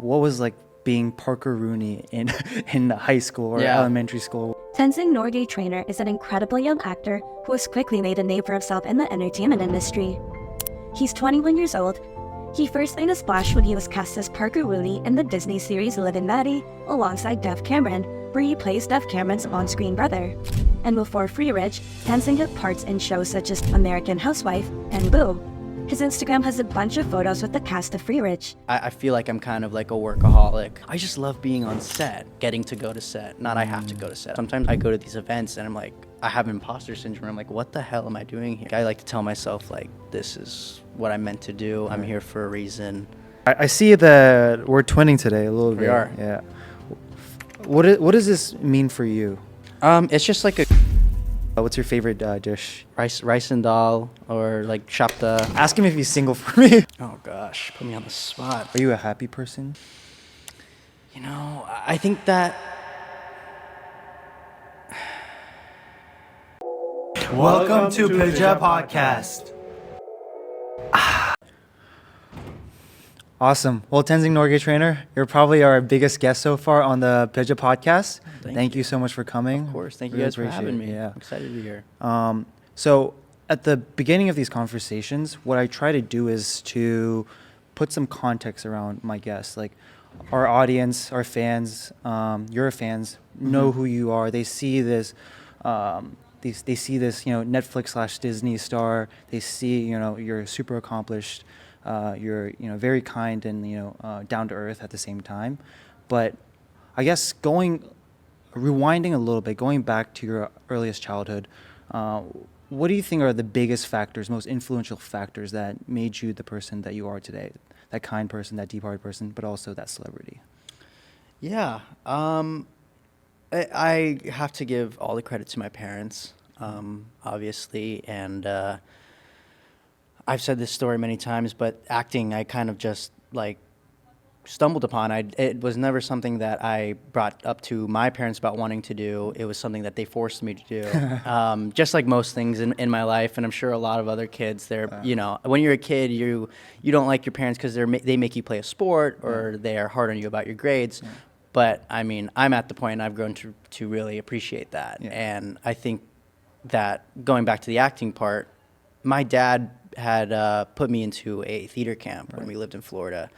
what was like being Parker Rooney in in high school or elementary school? Tenzing Norgay Trainor is an incredibly young actor who has quickly made a name for himself in the entertainment industry. He's 21 years old. He first made a splash when he was cast as Parker Rooney in the Disney series Liv and Maddie alongside Dev Cameron, where he plays Dev Cameron's on-screen brother. And before Free Rich, Tenzing had parts in shows such as American Housewife and Boo. His Instagram has a bunch of photos with the cast of Free Rich. I feel like I'm kind of like a workaholic. I just love being on set, getting to go to set, not I have to go to set. Sometimes I go to these events and I'm like, I have imposter syndrome. I'm like, what the hell am I doing here? I like to tell myself like, this is what I'm meant to do. I'm here for a reason. I see that we're twinning today a little bit. We are. Yeah. What does this mean for you? It's just like a What's your favorite dish? rice and dal or like shapta. Ask him if he's single for me. Oh gosh, put me on the spot. Are you a happy person? You know, I think that Welcome to Bodja Podcast. Awesome. Well, Tenzing Norgay Trainor, you're probably our biggest guest so far on the Bodja podcast. Thank you so much for coming. Of course, thank you Really guys for appreciate having it. me. Yeah. I'm excited to be here. So at the beginning of these conversations, what I try to do is to put some context around my guests. Like our audience, our fans, your fans know who you are. They see this, they see this, Netflix/Disney star. They see, you're super accomplished. You're, very kind and, down to earth at the same time. But I guess rewinding a little bit, going back to your earliest childhood, what do you think are the biggest factors, most influential factors that made you the person that you are today? That kind person, that deep-hearted person, but also that celebrity. Yeah. I have to give all the credit to my parents, obviously. And I've said this story many times, but acting, I kind of just like stumbled upon. It was never something that I brought up to my parents about wanting to do. It was something that they forced me to do. Just like most things in my life, and I'm sure a lot of other kids, when you're a kid, you don't like your parents because they make you play a sport or they are hard on you about your grades. Yeah. But I mean, I'm at the point and I've grown to really appreciate that. Yeah. And I think that going back to the acting part, my dad had put me into a theater camp when we lived in Florida,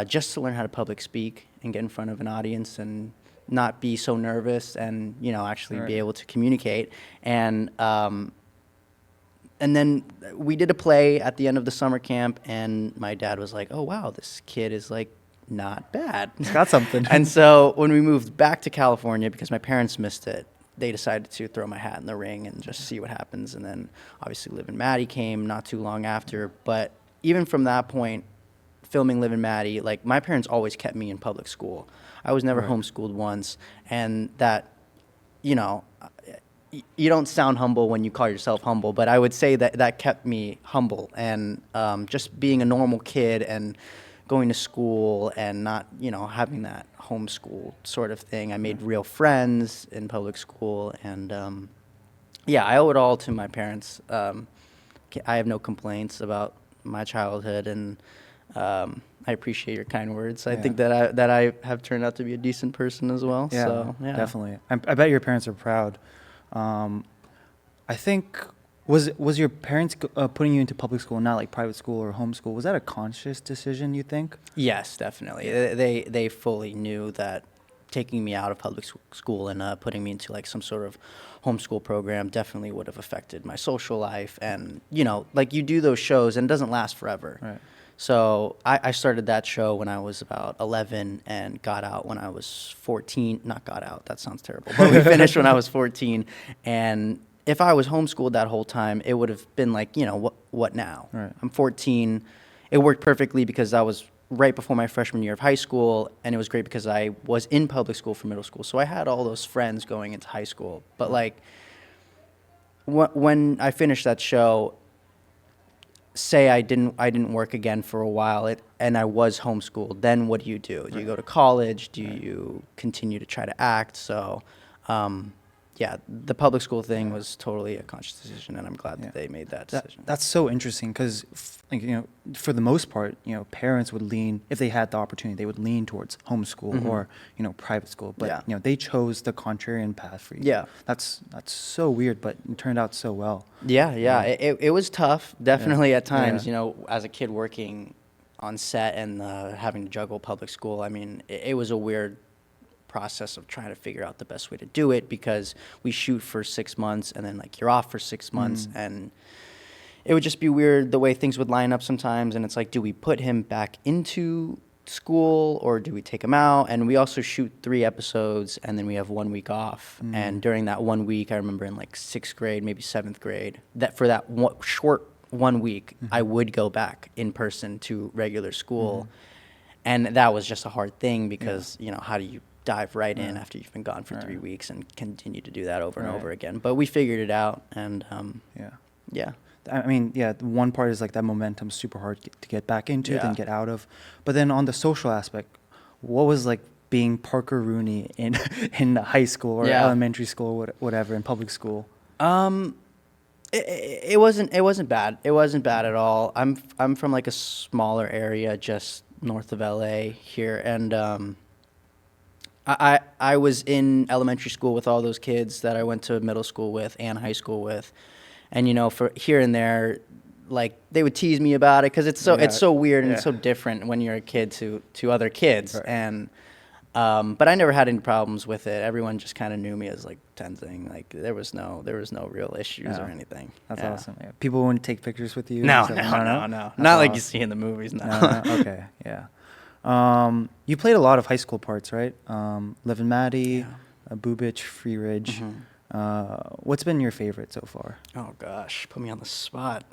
just to learn how to public speak and get in front of an audience and not be so nervous and, actually be able to communicate. And then we did a play at the end of the summer camp, and my dad was like, oh, wow, this kid is like not bad. He's got something. And so when we moved back to California, because my parents missed it, they decided to throw my hat in the ring and just see what happens. And then obviously Liv and Maddie came not too long after. But even from that point, filming Liv and Maddie, like my parents always kept me in public school. I was never homeschooled once. And that, you don't sound humble when you call yourself humble, but I would say that kept me humble. And just being a normal kid and going to school and not, having that homeschool sort of thing. I made real friends in public school, and I owe it all to my parents. I have no complaints about my childhood, and I appreciate your kind words. I think that I have turned out to be a decent person as well. Yeah, so, definitely. I bet your parents are proud. I think was your parents putting you into public school, not like private school or homeschool? Was that a conscious decision, you think? Yes, definitely. They fully knew that taking me out of public school and putting me into like some sort of homeschool program definitely would have affected my social life. And, like you do those shows and it doesn't last forever. Right. So I started that show when I was about 11 and got out when I was 14. Not got out, that sounds terrible. But we finished when I was 14. And if I was homeschooled that whole time, it would have been like, what now? Right. I'm 14. It worked perfectly because I was right before my freshman year of high school, and it was great because I was in public school for middle school. So I had all those friends going into high school. But like when I finished that show, say I didn't work again for a while, and I was homeschooled, then what do? Do you go to college? Do you continue to try to act? So yeah, the public school thing was totally a conscious decision, and I'm glad Yeah. that they made that decision. That's so interesting because, like, for the most part, parents would lean, if they had the opportunity, they would lean towards homeschool or, private school. But, Yeah. they chose the contrarian path for you. Yeah. That's so weird, but it turned out so well. Yeah. It was tough, definitely at times, Yeah. as a kid working on set and having to juggle public school. I mean, it was a weird process of trying to figure out the best way to do it because we shoot for 6 months and then like you're off for 6 months and it would just be weird the way things would line up sometimes. And it's like, do we put him back into school or do we take him out? And we also shoot 3 episodes and then we have 1 week off. And during that 1 week, I remember in like 6th grade, maybe 7th grade, that for that short 1 week, I would go back in person to regular school. And that was just a hard thing because, how do you dive right in after you've been gone for 3 weeks and continue to do that over and over again? But we figured it out, and yeah. I mean, the one part is like that momentum's super hard to get back into, Yeah. then get out of. But then on the social aspect, what was like being Parker Rooney in high school or elementary school, whatever, in public school? It wasn't bad. It wasn't bad at all. I'm from like a smaller area just north of LA here, and I was in elementary school with all those kids that I went to middle school with and high school with, and for here and there, like they would tease me about it because it's so weird and it's so different when you're a kid to other kids, and but I never had any problems with it. Everyone just kind of knew me as like Tenzing. Like there was no real issues or anything. That's awesome. Yeah. People wouldn't take pictures with you? No. That's Not awesome. like you see in the movies. No. Okay, yeah. You played a lot of high school parts, right? Liv and Maddie, Boobich, Free Ridge. What's been your favorite so far? Oh gosh, put me on the spot.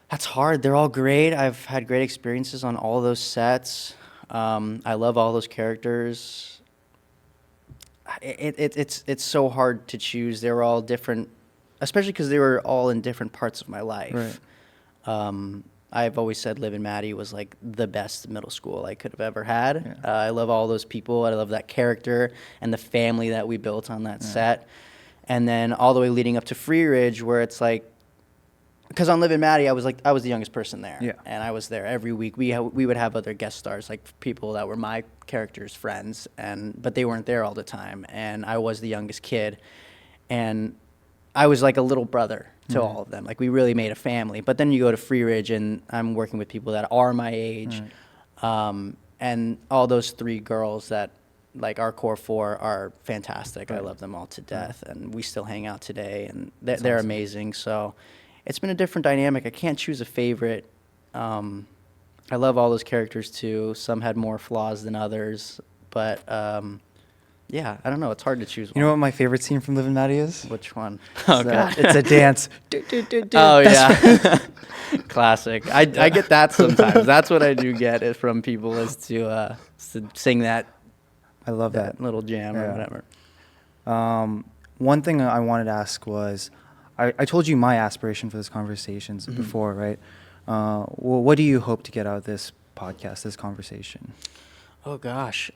That's hard. They're all great. I've had great experiences on all those sets. I love all those characters. It's so hard to choose. They were all different, especially because they were all in different parts of my life. Right. I've always said Liv and Maddie was like the best middle school I could have ever had. I love all those people. I love that character and the family that we built on that set. And then all the way leading up to Free Ridge, where it's like, because on Liv and Maddie, I was the youngest person there. Yeah. And I was there every week. We would have other guest stars, like people that were my character's friends, but they weren't there all the time. And I was the youngest kid. And I was like a little brother to all of them. Like we really made a family. But then you go to Free Ridge and I'm working with people that are my age. And all those 3 girls that like our core 4 are fantastic. I love them all to death. And we still hang out today and they're awesome. amazing. So it's been a different dynamic. I can't choose a favorite. I love all those characters too. Some had more flaws than others. But yeah, I don't know. It's hard to choose one. You know what my favorite scene from Liv and Maddie is? Which one? It's a dance. Oh, yeah. Classic. I get that sometimes. That's what I do get it from people is to sing that I love that. little jam or whatever. One thing I wanted to ask was, I told you my aspiration for this conversation before, right? Well, what do you hope to get out of this podcast, this conversation? Oh, gosh.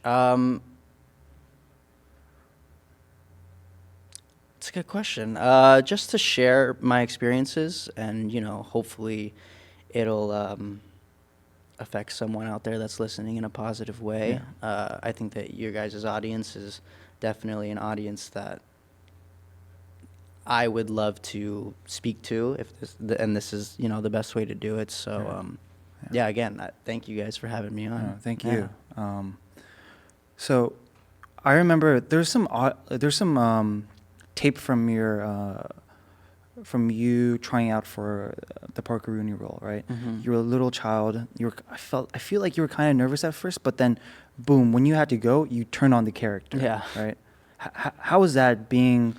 It's a good question. Just to share my experiences and, hopefully it'll affect someone out there that's listening in a positive way. I think that your guys' audience is definitely an audience that I would love to speak to and this is, the best way to do it. So, again, thank you guys for having me on. Thank you. So I remember there's some tape from you trying out for the Parker Rooney role, right? You were a little child. I feel like you were kind of nervous at first, but then, boom! When you had to go, you turned on the character. Yeah. Right. How was that being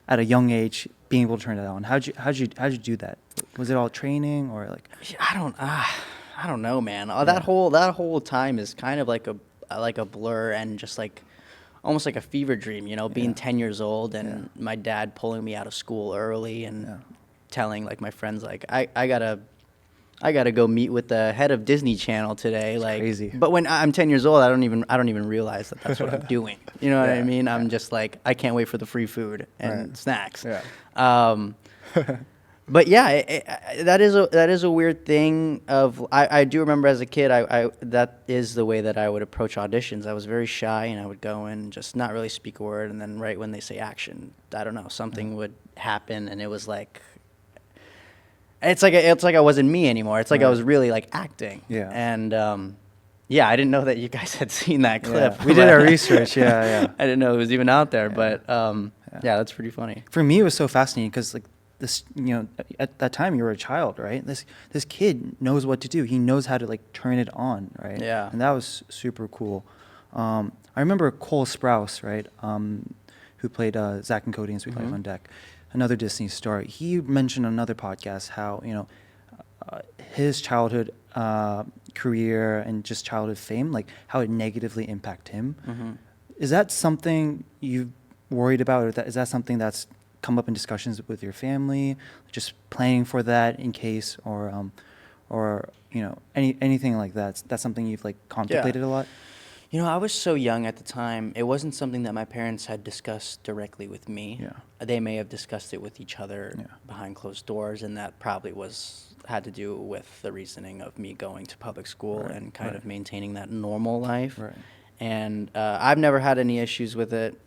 at a young age, being able to turn that on? How'd you do that? Was it all training or like? I don't know, man. That whole time is kind of like a blur and just like almost like a fever dream, being 10 years old and my dad pulling me out of school early and telling like my friends like I gotta I got to go meet with the head of Disney Channel today. Like, crazy. But when I'm 10 years old, I don't even realize that that's what I'm doing. You know what I mean? I'm just like, I can't wait for the free food and snacks. Yeah. But yeah, that is a weird thing. I do remember as a kid, I that is the way that I would approach auditions. I was very shy, and I would go in and just not really speak a word, and then right when they say action, I don't know, something would happen, and it was like, it's like I wasn't me anymore. It's like I was really like acting. Yeah. And yeah, I didn't know that you guys had seen that clip. Yeah. We did our research. Yeah. I didn't know it was even out there, but yeah, that's pretty funny. For me, it was so fascinating because like this, at that time you were a child, right? This kid knows what to do. He knows how to like turn it on, right? Yeah. And that was super cool. I remember Cole Sprouse, right? Who played Zach and Cody in Sweet Life on Deck, another Disney star. He mentioned on another podcast how his childhood career and just childhood fame, like how it negatively impacted him. Is that something you've worried about, or is that something that's come up in discussions with your family, just planning for that in case, or anything like that? That's something you've like contemplated a lot? I was so young at the time. It wasn't something that my parents had discussed directly with me. Yeah. They may have discussed it with each other behind closed doors, and that probably had to do with the reasoning of me going to public school and kind of maintaining that normal life. Right. And I've never had any issues with it.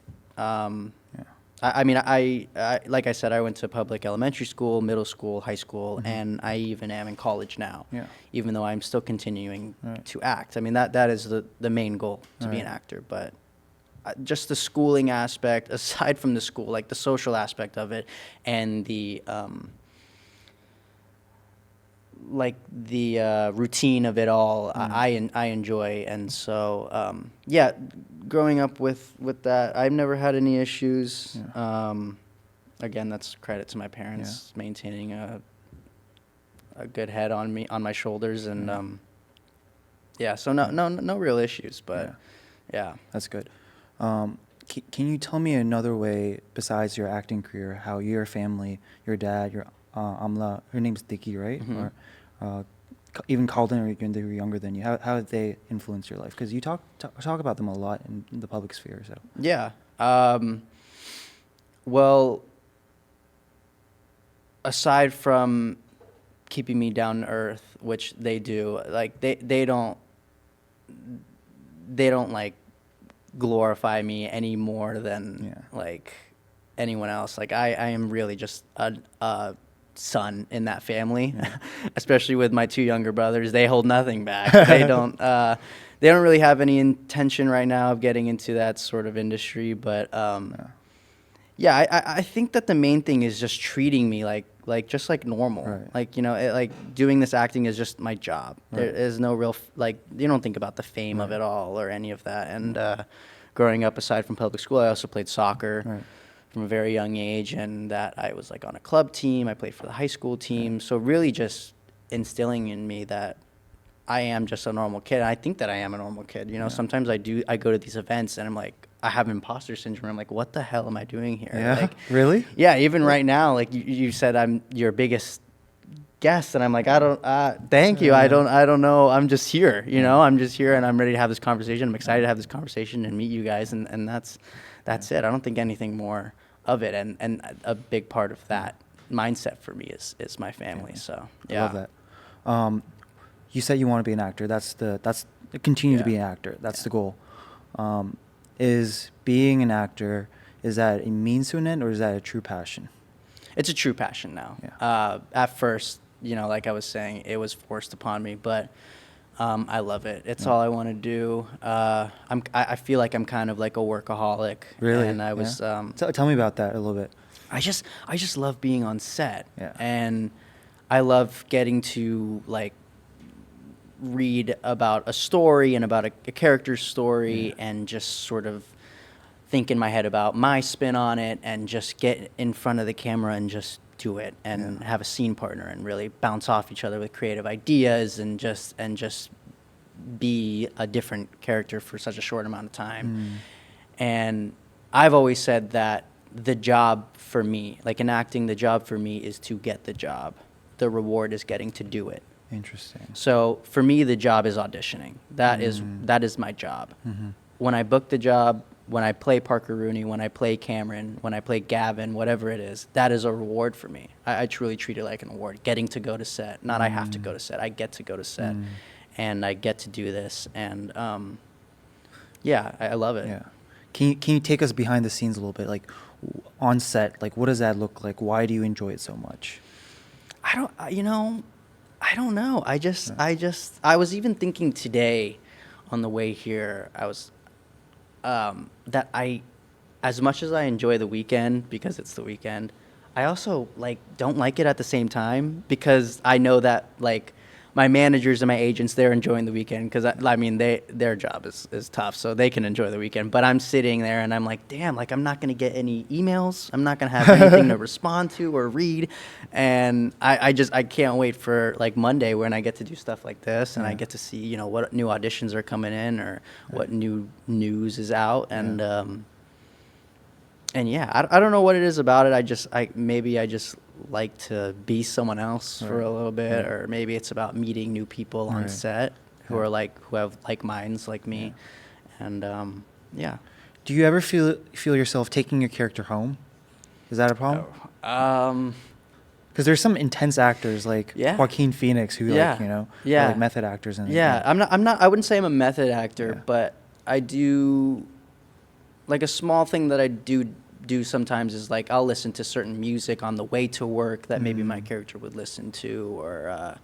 I mean, I like I said, I went to public elementary school, middle school, high school, and I even am in college now, even though I'm still continuing to act. I mean, that is the main goal, to be an actor. But just the schooling aspect, aside from the school, like the social aspect of it, and the routine of it all, I enjoy. And so, yeah, growing up with that, I've never had any issues. Again, that's credit to my parents maintaining a good head on my shoulders, and so no real issues, but yeah. That's good. Can you tell me another way besides your acting career, how your family, your dad, your Amla, her name's Dickie, right? Or even Calden, or when they were younger than you, how did they influence your life? Because you talk about them a lot in the public sphere. So yeah, well, aside from keeping me down to earth, which they do, like they don't like glorify me any more than like anyone else. Like I am really just a son in that family, especially with my two younger brothers. They hold nothing back. They don't really have any intention right now of getting into that sort of industry, but I think that the main thing is just treating me like just like normal. Right. Like, like doing this acting is just my job. Right. There is no real you don't think about the fame of it all or any of that. And growing up, aside from public school, I also played soccer from a very young age, and that I was like on a club team. I played for the high school team. So really just instilling in me that I am just a normal kid. And I think that I am a normal kid. Sometimes I go to these events and I'm like, I have imposter syndrome. I'm like, what the hell am I doing here? Yeah, like, really? Yeah, even right now, like you said, I'm your biggest guest, and I'm like, I don't, thank you. I don't know. I'm just here, I'm just here, and I'm ready to have this conversation. I'm excited to have this conversation and meet you guys, and that's it. I don't think anything more of it, and a big part of that mindset for me is my family. So yeah. I love that. You said you want to be an actor. That's continue to be an actor. That's the goal. Is being an actor, is that a means to an end, or is that a true passion? It's a true passion now. Yeah. At first, like I was saying, it was forced upon me, but I love it. It's all I want to do. I feel like I'm kind of like a workaholic. Really? And I was. Tell me about that a little bit. I just love being on set. Yeah. And I love getting to like read about a story and about a character's story and just sort of think in my head about my spin on it and just get in front of the camera and just do it and have a scene partner and really bounce off each other with creative ideas and just be a different character for such a short amount of time. And I've always said that the job for me, like in acting, the job for me is to get the job. The reward is getting to do it. Interesting. So for me, the job is auditioning. That is my job. When I book the job, when I play Parker Rooney, when I play Cameron, when I play Gavin, whatever it is, that is a reward for me. I truly treat it like an award. Getting to go to set, not I have to go to set. I get to go to set, and I get to do this, and yeah, I love it. Yeah. Can you take us behind the scenes a little bit, like on set? Like, what does that look like? Why do you enjoy it so much? I don't know. I was even thinking today on the way here, I was, that as much as I enjoy the weekend because it's the weekend, I also don't like it at the same time, because I know that my managers and my agents, they're enjoying the weekend because their job is tough, so they can enjoy the weekend. But I'm sitting there and I'm like, damn, I'm not going to get any emails. I'm not going to have anything to respond to or read. And I can't wait for Monday when I get to do stuff like this, and I get to see, what new auditions are coming in or what new news is out. And, I don't know what it is about it. I just like to be someone else for a little bit, or maybe it's about meeting new people on set who are who have like minds like me. And Do you ever feel yourself taking your character home? Is that a problem? Because there's some intense actors like Joaquin Phoenix who are like method actors and I wouldn't say I'm a method actor, but I do a small thing that I do sometimes is I'll listen to certain music on the way to work that maybe my character would listen to, or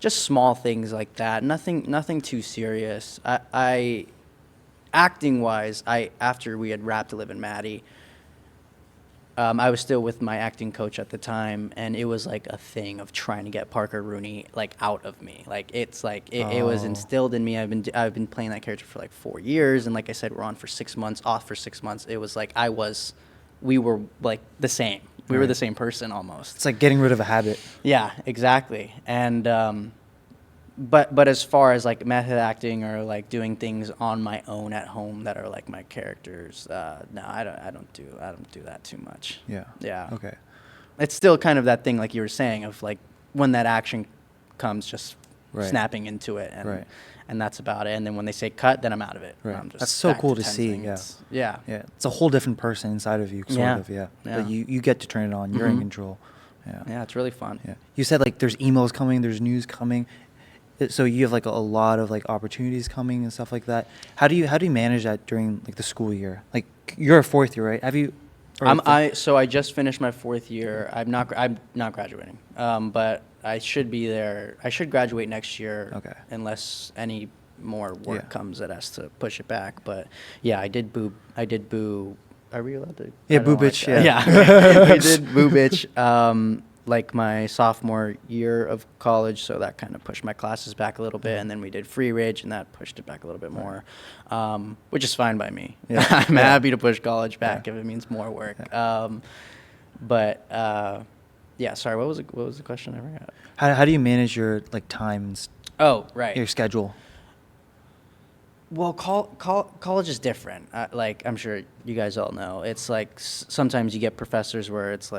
just small things like that. Nothing too serious. I acting wise, after we had wrapped Liv and Maddie, I was still with my acting coach at the time, and it was a thing of trying to get Parker Rooney out of me. It was instilled in me. I've been playing that character for 4 years, and like I said, we're on for 6 months, off for 6 months. It was we were the same. We were the same person almost. It's like getting rid of a habit. Yeah, exactly. And but as far as method acting or doing things on my own at home that are my characters, no, I don't do that too much. Yeah. Yeah. Okay. It's still kind of that thing like you were saying of when that action comes, just snapping into it, and that's about it. And then when they say cut, then I'm out of it. Right. I'm just That's so back cool to Tenzing. see. Yeah. It's a whole different person inside of you, sort of. Yeah. But you get to turn it on. You're in control. Yeah. Yeah, it's really fun. Yeah. You said there's emails coming, there's news coming. So you have a lot of opportunities coming and stuff like that. How do you manage that during the school year? You're a fourth year, right? Have you? So I just finished my fourth year. I'm not graduating. But I should be there. I should graduate next year. Okay. Unless any more work comes that has to push it back. But yeah, I did boo. Are we allowed to? Yeah, boo bitch. Yeah. I did boo bitch. My sophomore year of college, so that kind of pushed my classes back a little bit, and then we did free rage, and that pushed it back a little bit more, which is fine by me. Yeah. I'm happy to push college back if it means more work. Sorry, what was the question I forgot? How do you manage your times? Oh, right. Your schedule. Well, college is different. I'm sure you guys all know. It's sometimes you get professors where it's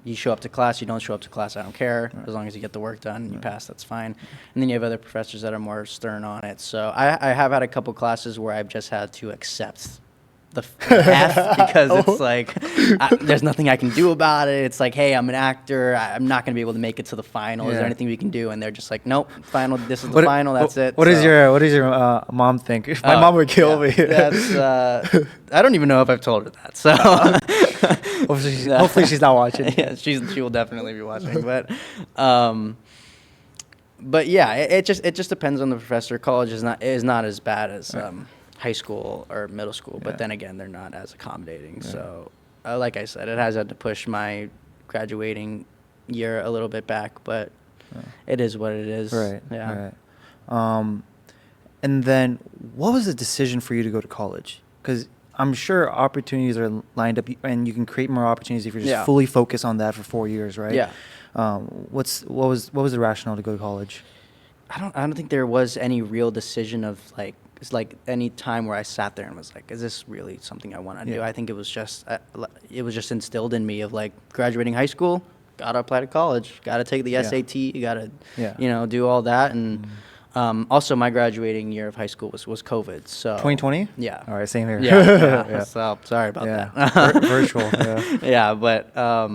you show up to class, you don't show up to class, I don't care. As long as you get the work done and you pass, that's fine. And then you have other professors that are more stern on it. So I have had a couple classes where I've just had to accept the F because it's there's nothing I can do about it. It's hey, I'm an actor. I'm not going to be able to make it to the final. Is there anything we can do? And they're just nope, final. This is the final. That's it. What does your mom think? My mom would kill me. That's I don't even know if I've told her that. So hopefully she's not watching. Yeah, she will definitely be watching. But yeah, it just depends on the professor. College is not as bad as high school or middle school, but then again, they're not as accommodating. So, like I said, it has had to push my graduating year a little bit back, but it is what it is. Right. Yeah. Right. And then, what was the decision for you to go to college? Because I'm sure opportunities are lined up, and you can create more opportunities if you're just fully focused on that for 4 years, right? Yeah. What was the rationale to go to college? I don't think there was any real decision of it's any time where I sat there and was is this really something I want to do? I think it was just instilled in me of graduating high school, gotta apply to college, gotta take the Yeah. SAT, you gotta, Yeah. do all that. And also my graduating year of high school was COVID. So 2020? Yeah. All right, same here. Yeah. Yeah. So sorry about Yeah. that. Virtual. Yeah. Yeah, but I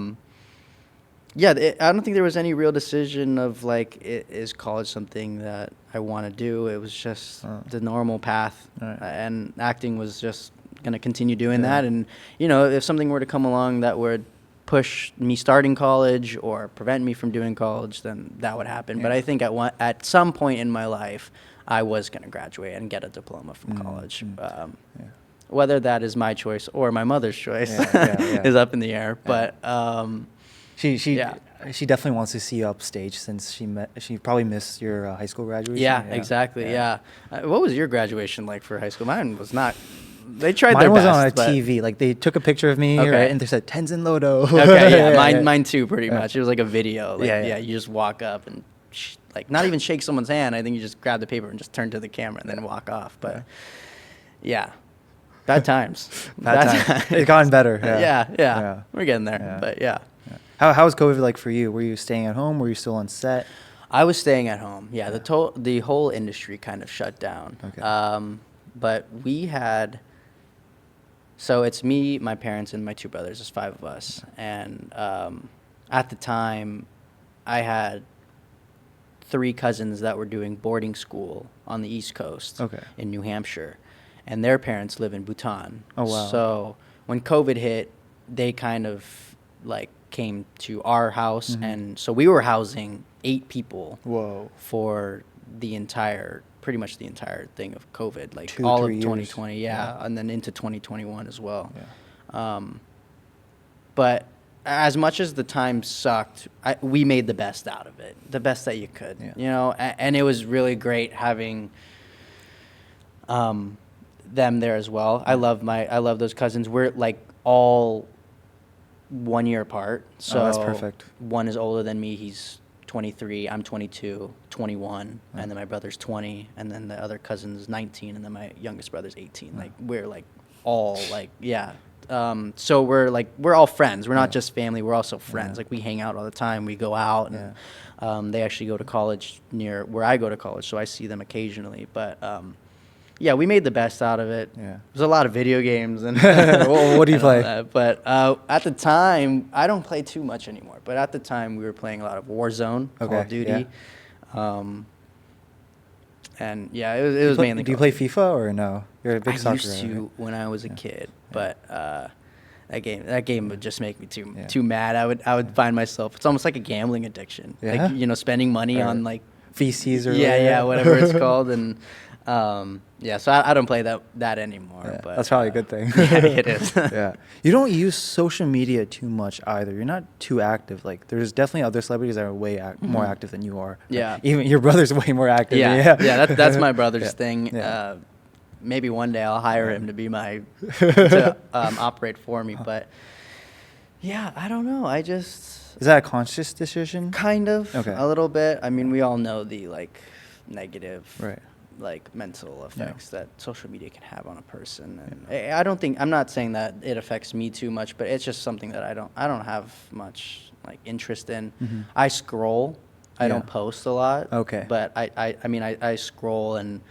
don't think there was any real decision of like, is college something that I want to do? It was just the normal path, Right. and acting was just gonna continue doing Yeah. that. And if something were to come along that would push me starting college or prevent me from doing college, then that would happen. But Yeah. I think at some point in my life, I was gonna graduate and get a diploma from college. Yeah. Whether that is my choice or my mother's choice Yeah. is up in the air. But She Yeah. she definitely wants to see you upstage since she probably missed your high school graduation. yeah, exactly. Yeah. What was your graduation like for high school? Mine was not. They tried Mine their was best. on a but- TV. Like they took a picture of me, Okay. right, and they said Tenzing Lodo. Okay, yeah, mine too, pretty much. It was like a video. Like, Yeah. you just walk up and like not even shake someone's hand. I think you just grab the paper and just turn to the camera and then walk off. But yeah, bad times. Bad time. It's gotten better. Yeah. Yeah. We're getting there. Yeah. But yeah. How was COVID like for you? Were you staying at home? Were you still on set? I was staying at home. Yeah, the whole industry kind of shut down. Okay. But we had. So it's me, my parents, and my two brothers. There's 5 of us. And at the time, I had 3 cousins that were doing boarding school on the East Coast in New Hampshire. And their parents live in Bhutan. Oh, wow. So when COVID hit, they kind of like came to our house. Mm-hmm. And so we were housing 8 people Whoa. for pretty much the entire thing of COVID, like 2, all of 3 years. 2020, and then into 2021 as well. Yeah. But as much as the time sucked, we made the best out of it, the best that you could, Yeah. and it was really great having them there as well. I love those cousins. We're like all 1 year apart, so that's perfect. one is older than me. He's 23, I'm 22, 21, and then my brother's 20, and then the other cousin's 19, and then my youngest brother's 18. Like we're like all like so we're all friends. We're not just family. We're also friends. Like we hang out all the time. We go out, and they actually go to college near where I go to college, so I see them occasionally. But we made the best out of it. Yeah. There's a lot of video games and What do you and all play? that. But at the time, I don't play too much anymore. But at the time, we were playing a lot of Warzone, Call of Duty. And it was mainly. Do you play FIFA or no? You're a big soccer I used guy, to right? when I was a kid, but that game would just make me too mad. I would find myself. It's almost like a gambling addiction. Yeah? Like spending money Right. on like VCs or whatever it's called. And so I don't play that anymore. Yeah, But that's probably a good thing. Yeah, it is. Yeah. You don't use social media too much either. You're not too active. Like there's definitely other celebrities that are way more active than you are. Yeah. Like, even your brother's way more active. Yeah. That's my brother's Yeah. thing. Yeah. Maybe one day I'll hire him to be to operate for me. But yeah, I don't know. Is that a conscious decision? Kind of, Okay. a little bit. I mean, we all know the like negative, Right. like mental effects that social media can have on a person. And I'm not saying that it affects me too much, but it's just something that I don't have much like interest in. Mm-hmm. I scroll. I don't post a lot. Okay. But I scroll and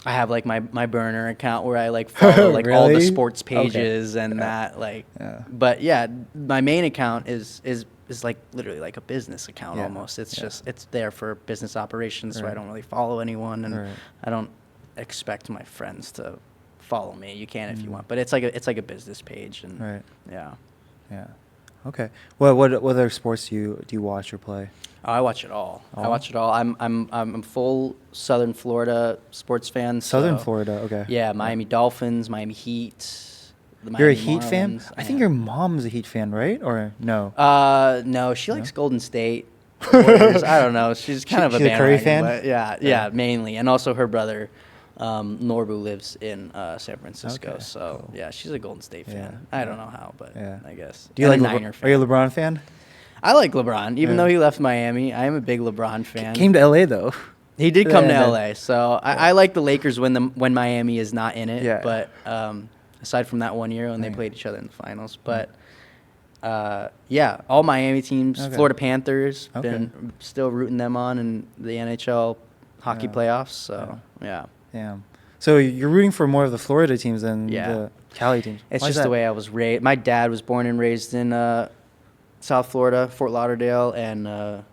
I have like my burner account where I like follow like all the Really? sports pages and that like. Yeah. But yeah, my main account is like literally like a business account Yeah. almost. It's Yeah. just it's there for business operations, so I Right. don't really follow anyone, and Right. I don't expect my friends to follow me. You can if you want, but it's like a business page, and Right. yeah. Yeah. Okay. What other sports do you watch or play? Oh, I watch it all. I All? watch it all. I'm full Southern Florida sports fan. Southern so- Florida. Okay. Yeah, Miami Dolphins, Miami Heat. The You're a Miami Heat fan? Marlins, I think yeah. your mom's a Heat fan, right? Or no? No, she likes Golden State Warriors. I don't know. She's kind of a She's a Curry bandwagon, fan? but yeah, mainly. And also her brother, Norbu, lives in San Francisco. Okay, So cool. yeah, she's a Golden State fan. Yeah, I don't know how, but yeah. I guess. Do you And like a Niner LeBron? fan. Are you a LeBron fan? I like LeBron, even Yeah. though he left Miami. I am a big LeBron fan. Came to LA though. He did come to Yeah, LA, so I like the Lakers when Miami is not in it. Yeah. But aside from that one year when they Yeah. played each other in the finals, but Yeah, all Miami teams, Okay. Florida Panthers, Okay. been still rooting them on in the NHL hockey Yeah. playoffs. So yeah. Damn. So you're rooting for more of the Florida teams than Yeah. the Cali teams. It's Why is just the that? way I was raised. My dad was born and raised in South Florida, Fort Lauderdale, and Okay.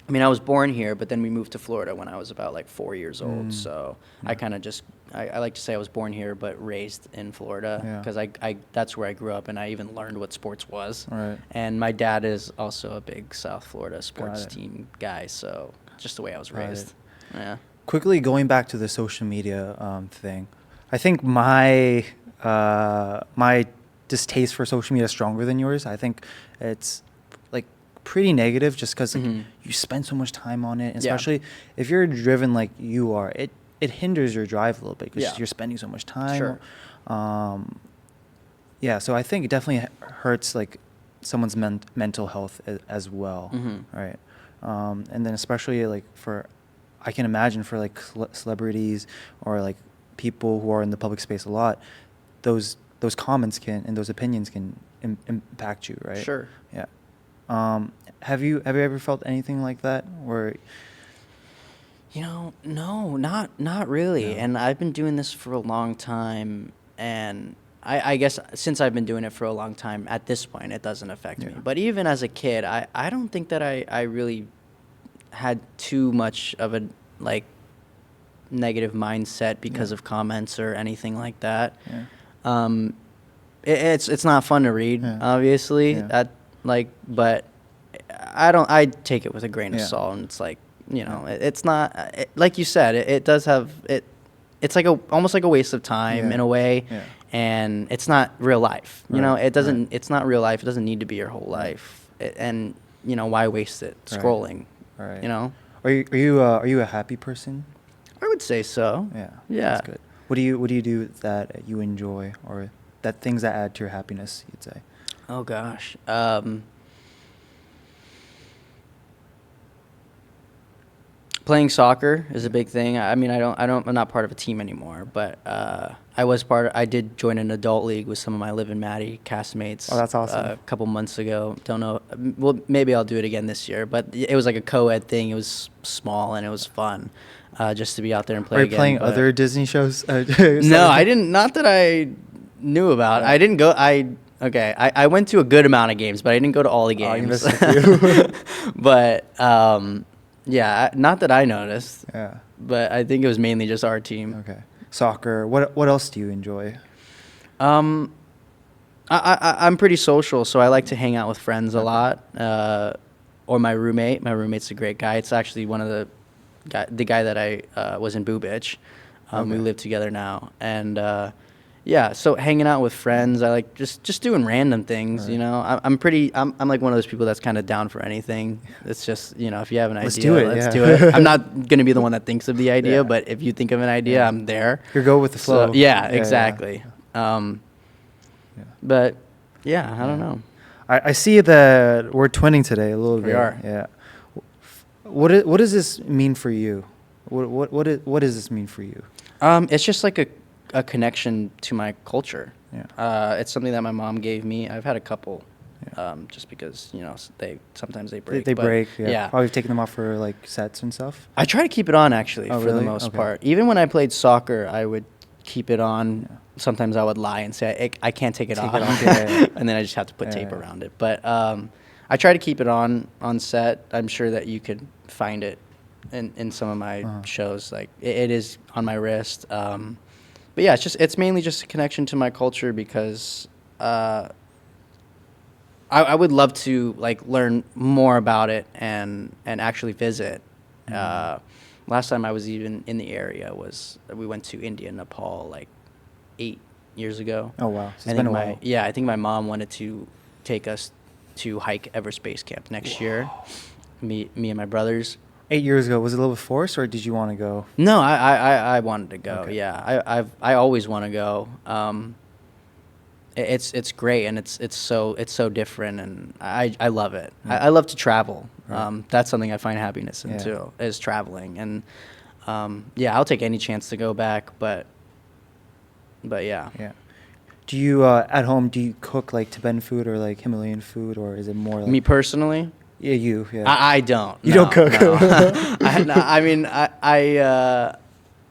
I mean, I was born here, but then we moved to Florida when I was about like 4 years old. So I kind of just, I like to say I was born here, but raised in Florida Yeah. because I that's where I grew up and I even learned what sports was. Right. And my dad is also a big South Florida sports it. team guy. So just the way I was Got it. raised. Yeah. Quickly going back to the social media thing, I think my my distaste for social media is stronger than yours. I think it's like pretty negative just because you spend so much time on it, and Yeah. especially if you're driven like you are. It hinders your drive a little bit because Yeah. you're spending so much time. Sure. Yeah, so I think it definitely hurts like someone's mental health as well, right? And then especially like I can imagine for like celebrities or like people who are in the public space a lot, those comments and those opinions can impact you, right? Sure. Yeah. Have you ever felt anything like that? Or No, not really. No. And I've been doing this for a long time, and I guess since I've been doing it for a long time, at this point, it doesn't affect me. Yeah. But even as a kid, I don't think that I really had too much of a, like, negative mindset because of comments or anything like that. yeah. It's not fun to read, Yeah. obviously. Yeah. But I take it with a grain of Yeah. salt, and it's like, it's not like you said. It does have it. It's like almost like a waste of time Yeah. in a way, Yeah. and it's not real life. You know, Right, it doesn't. right. It's not real life. It doesn't need to be your whole life. And why waste it Right. scrolling? Right. Are you a happy person? I would say so. Yeah. Yeah. That's good. What do you do that you enjoy, or that things that add to your happiness, you'd say? Oh gosh. Playing soccer is a big thing. I mean, I'm not part of a team anymore, but I did join an adult league with some of my Liv and Maddie castmates. Oh, that's awesome. A couple months ago. Don't know. Well, maybe I'll do it again this year, but it was like a co-ed thing. It was small and it was fun, just to be out there and play Are you again. playing but- other Disney shows? No, I didn't. Not that I knew about. I didn't go. I went to a good amount of games, but I didn't go to all the Oh, you games. missed a few. But yeah, not that I noticed. Yeah. But I think it was mainly just our team. Okay. Soccer. What else do you enjoy? I'm pretty social, so I like to hang out with friends a lot. Or my roommate. My roommate's a great guy. It's actually one of the guy that I was in Boo Bitch. We Okay. live together now, and yeah. So hanging out with friends, I like just doing random things. Right. I'm like one of those people that's kind of down for anything. It's just if you have an Let's idea, do it, let's yeah. do it. I'm not gonna be the one that thinks of the idea, Yeah. but if you think of an idea, Yeah. I'm there. You go with the flow. So, yeah, exactly. Yeah. But yeah, I don't know. I see that we're twinning today a little bit. We are. Yeah. What does this mean for you? What does this mean for you? It's just like a connection to my culture. Yeah. It's something that my mom gave me. I've had a couple, Yeah. just because sometimes they break. They but break. Yeah. yeah. Probably taking them off for like sets and stuff. I try to keep it on actually Oh, for the really? most Okay. part. Even when I played soccer, I would keep it on. Yeah. Sometimes I would lie and say I can't take it Take off, it off, yeah. and then I just have to put tape Yeah. around it. But I try to keep it on set. I'm sure that you could find it in some of my shows. Like it is on my wrist. But yeah, it's mainly just a connection to my culture because I would love to like learn more about it and actually visit. Last time I was even in the area we went to India and Nepal like 8 years ago. Oh wow. So I it's been a think while. Yeah, I think my mom wanted to take us to hike Everest Base Camp next year. Me and my brothers. 8 years ago, was it a little bit forced, or did you want to go? No, I wanted to go. Okay. Yeah, I always want to go. It's great and it's so different and I love it. I love to travel. Right. That's something I find happiness in Yeah. too, is traveling. And yeah, I'll take any chance to go back. But yeah. Yeah. Do you at home? Do you cook like Tibetan food or like Himalayan food, or is it more like Me personally, Yeah, you. Yeah. I don't. You no, don't cook. No. I mean,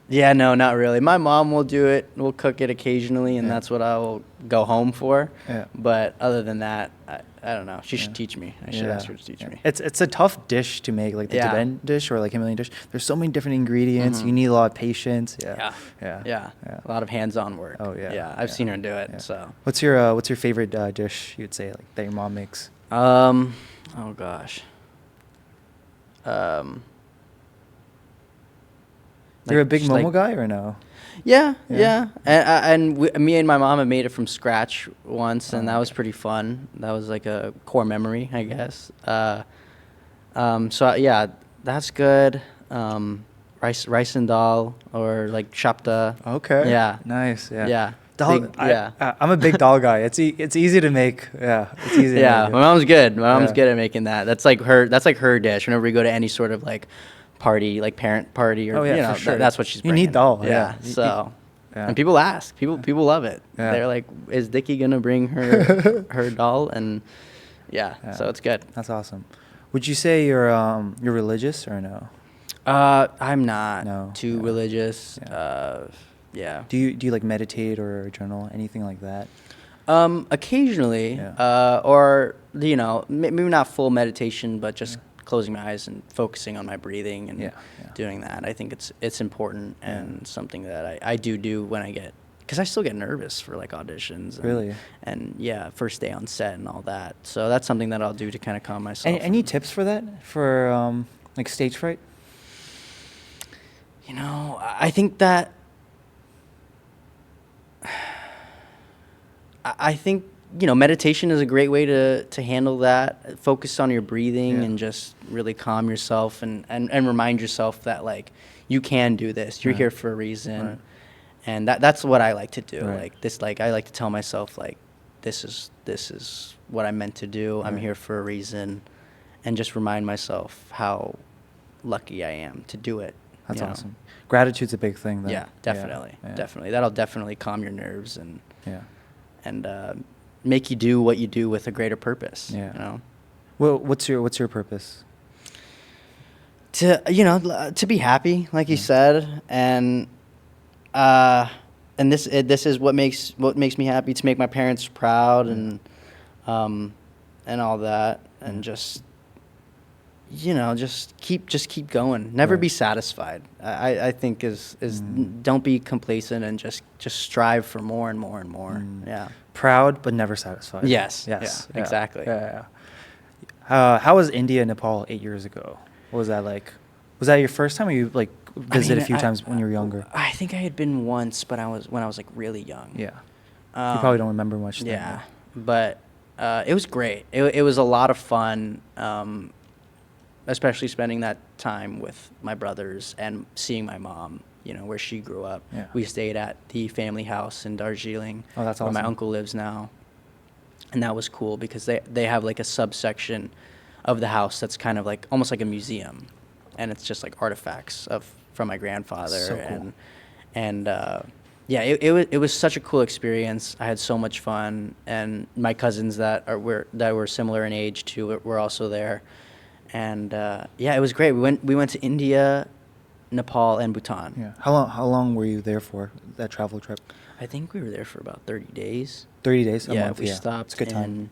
yeah, no, not really. My mom will do it. We'll cook it occasionally, and Yeah. that's what I will go home for. Yeah. But other than that, I don't know. She should teach me. I should ask her to teach me. It's a tough dish to make, like the Yeah. Tibetan dish or like Himalayan dish. There's so many different ingredients. You need a lot of patience. Yeah. Yeah. A lot of hands-on work. Oh, yeah. Yeah, I've Yeah. seen her do it. Yeah. So. What's your favorite dish you'd say like that your mom makes? Oh gosh. You're a like, big just, Momo like- guy or no? Yeah, Yeah. yeah. Me and my mom have made it from scratch once, and that was pretty fun. That was like a core memory, I guess. Yeah, that's good. Rice and dal, or like shapta. Okay. Yeah. Nice. Yeah. Yeah. Dal, Big- yeah. I'm a big dal guy. It's easy to make. Yeah. It's easy. Yeah, To my make. mom's good. My mom's Yeah. good at making that. That's like her dish. Whenever we go to any sort of like party, like parent party, or Oh, yeah, you know, for sure. that's what she's You bringing. need dal, yeah. Yeah. You- So, yeah. and people ask. People love it. Yeah. They're like, "Is Dickie gonna bring her dal?" And yeah, so it's good. That's awesome. Would you say you're religious or no? I'm not No, too yeah. religious. Yeah. Yeah. Do you like meditate or journal, anything like that? Occasionally, Yeah. or you know, maybe not full meditation, but just closing my eyes and focusing on my breathing and Yeah, yeah. doing that. I think it's important and something that I do when I get, because I still get nervous for like auditions. And, Really? And yeah, first day on set and all that. So that's something that I'll do to kind of calm myself. Any tips for that? For like stage fright? You know, I think that I think, you know, meditation is a great way to handle that. Focus on your breathing Yeah. and just really calm yourself and remind yourself that like you can do this. You're Right. here for a reason. Right. And that's what I like to do. Right. Like this, like I like to tell myself like this is what I'm meant to do. I'm Right. here for a reason, and just remind myself how lucky I am to do it. That's you know? awesome. Gratitude's a big thing. Then. Yeah, definitely, Yeah. definitely. That'll definitely calm your nerves and Yeah. make you do what you do with a greater purpose. Yeah. You know, Well, what's your purpose? to be happy, like you said, and this is what makes me happy, to make my parents proud and all that, and just keep going. Never Right. be satisfied. I think is don't be complacent and just strive for more and more and more. Yeah. Proud but never satisfied. Yes. Yes. Yeah, exactly. Yeah. How was India and Nepal 8 years ago? What was that like? Was that your first time, or you like visited a few times when you were younger? I think I had been once, but when I was like really young. Yeah. You probably don't remember much. Then, Yeah, but it was great. It was a lot of fun, especially spending that time with my brothers and seeing my mom, where she grew up. Yeah. We stayed at the family house in Darjeeling, Oh, that's where my awesome. uncle lives now. And that was cool because they have like a subsection of the house that's kind of like almost like a museum, and it's just like artifacts from my grandfather. So cool. And yeah, it was such a cool experience. I had so much fun, and my cousins that were similar in age too were also there, and yeah, it was great. We went to India, Nepal, and Bhutan. Yeah. How long were you there for that travel trip? I think we were there for about 30 days. 30 days. A Yeah, month. we Yeah. stopped. It's a good time.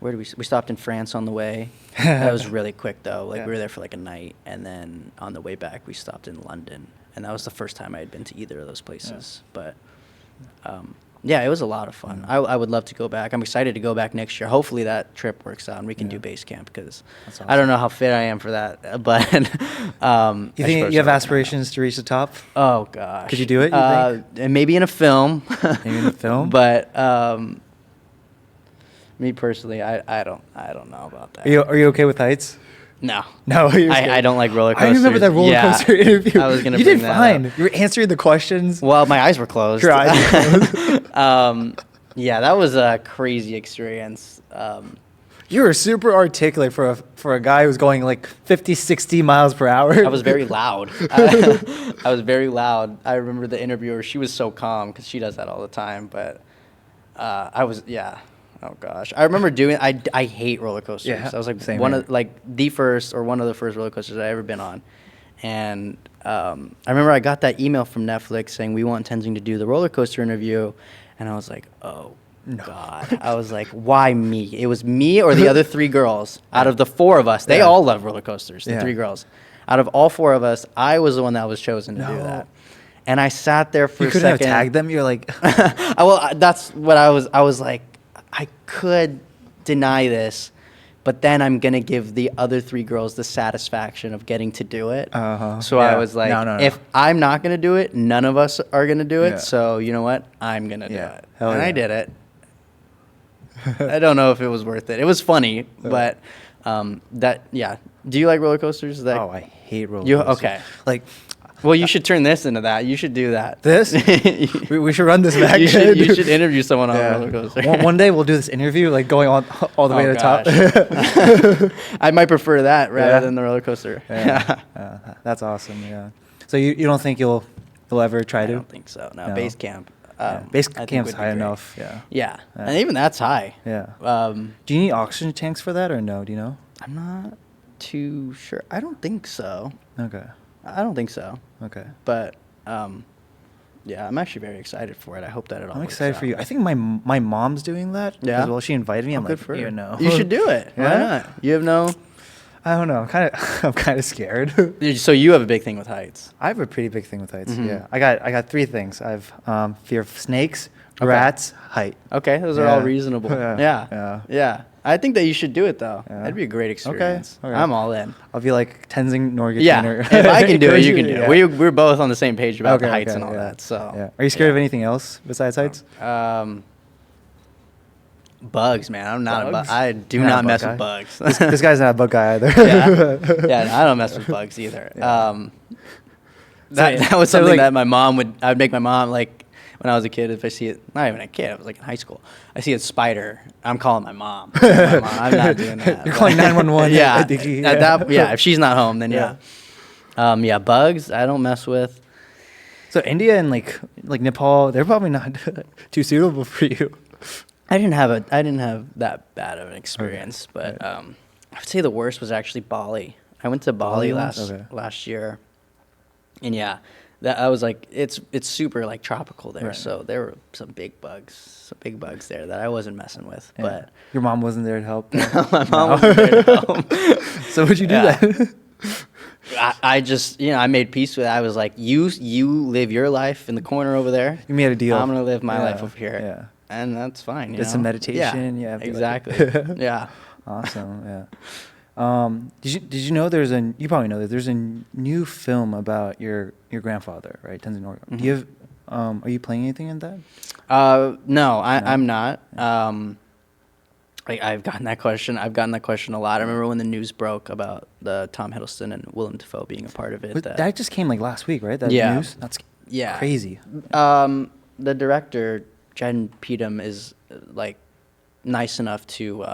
Where did we stopped in France on the way. That was really quick though. Like Yeah. we were there for like a night, and then on the way back we stopped in London, and that was the first time I had been to either of those places. But yeah, it was a lot of fun. I would love to go back. I'm excited to go back next year. Hopefully that trip works out and we can do base camp, because That's I don't know how fit I am for that. But You think you have aspirations to reach the top? Oh gosh, Could you do it, you think? And maybe in a film. Maybe in a film? But me personally, I don't know about that. Are you okay with heights? No. No, you're I scared. don't like roller I coasters. remember that roller Yeah, coaster interview. I was gonna You bring did that fine. up. You were answering the questions. Well, my eyes were closed. Your eyes were closed. Yeah, that was a crazy experience. You were super articulate for a guy who's going like 50, 60 miles per hour. I was very loud. I was very loud. I remember the interviewer. She was so calm because she does that all the time. But I was, yeah. Oh gosh, I remember doing. I hate roller coasters. Yeah, I was like same one here. of like the first or one of the first roller coasters I ever been on, and I remember I got that email from Netflix saying we want Tenzing to do the roller coaster interview, and I was like, oh God, I was like, why me? It was me or the other three girls out of the four of us. They Yeah. all love roller coasters. The Yeah. three girls, out of all four of us, I was the one that was chosen to do No. that, and I sat there for You a couldn't have second. tagged them. You're like, That's what I was like, I could deny this, but then I'm gonna give the other three girls the satisfaction of getting to do it. So I Yeah. was like, No. if I'm not gonna do it, none of us are gonna do it. Yeah. So you know what? I'm gonna do Yeah. it, Hell and yeah. I did it. I don't know if it was worth it. It was funny, but yeah. Do you like roller coasters? That oh, I hate roller You- coasters. okay. Like well, you should turn this into that. You should do that. this, we should run this back. you should interview someone on Yeah. a roller coaster. One day we'll do this interview, like going all the way to the top. top. I might prefer that rather Yeah. than the roller coaster. Yeah. That's awesome. Yeah. So you don't think you'll ever try I to? don't think so. No, No. base camp. Yeah. Base I think camp's would be high great. enough. Yeah. Yeah. Yeah. And even that's high. Yeah. Um, Do you need oxygen tanks for that or no? Do you know? I'm not too sure. I don't think so. Okay. I don't think so. Okay. But yeah, I'm actually very excited for it. I hope that it all I'm works excited for out. you. I think my mom's doing that Yeah? as well. She invited me. I'm Good like, for you her. know. You should do it. Why Yeah? not? You have no. I don't know. I'm kind of scared. So you have a big thing with heights. I have a pretty big thing with heights. Mhm. Yeah. I got three things. I have fear of snakes, Okay. rats, height. Okay, those are all Yeah. reasonable. Yeah. Yeah. Yeah. Yeah. I think that you should do it though. Yeah. That'd be a great experience. Okay. I'm all in. I'll be like Tenzing Norgay Yeah. Trainor. If I can do it, you can do Yeah. it. We're both on the same page about the Okay, heights okay, and all yeah. that. So Yeah. Are you scared of anything else besides heights? Bugs, man. I'm not Bugs? I do You're not a not bug mess guy? with bugs. This guy's not a bug guy either. yeah, I don't mess with bugs either. Yeah. That was So, something like- that I would make my mom, like, when I was a kid, if I see it, not even a kid, I was like in high school, I see a spider, I'm calling my mom. I'm not doing that. You're calling 911. Yeah, I think if she's not home, then yeah. Yeah, bugs, I don't mess with. So India and like Nepal, they're probably not too suitable for you. I didn't have that bad of an experience, but right. I would say the worst was actually Bali. I went to Bali Bali once? Okay. last year, and yeah, that I was like, it's super like tropical there, Right. so there were some big bugs there that I wasn't messing with. Yeah. But Your mom wasn't there to help. my mom wasn't there to help. So would you do Yeah. that? I just I made peace with it. I was like, you live your life in the corner over there. You made a deal. I'm gonna live my Yeah, life over here. Yeah. And that's fine. You Did some know? meditation, yeah, be like- exactly. Yeah. Awesome. Yeah. Did you know you probably know that there's a new film about your grandfather, right? Tenzing Norgay. Mm-hmm. Do you have are you playing anything in that? No, I'm not. I've gotten that question. I've gotten that question a lot. I remember when the news broke about the Tom Hiddleston and Willem Dafoe being a part of it. But that just came like last week, right? That Yeah. news? That's Yeah. crazy. The director Jen Peetham is like nice enough to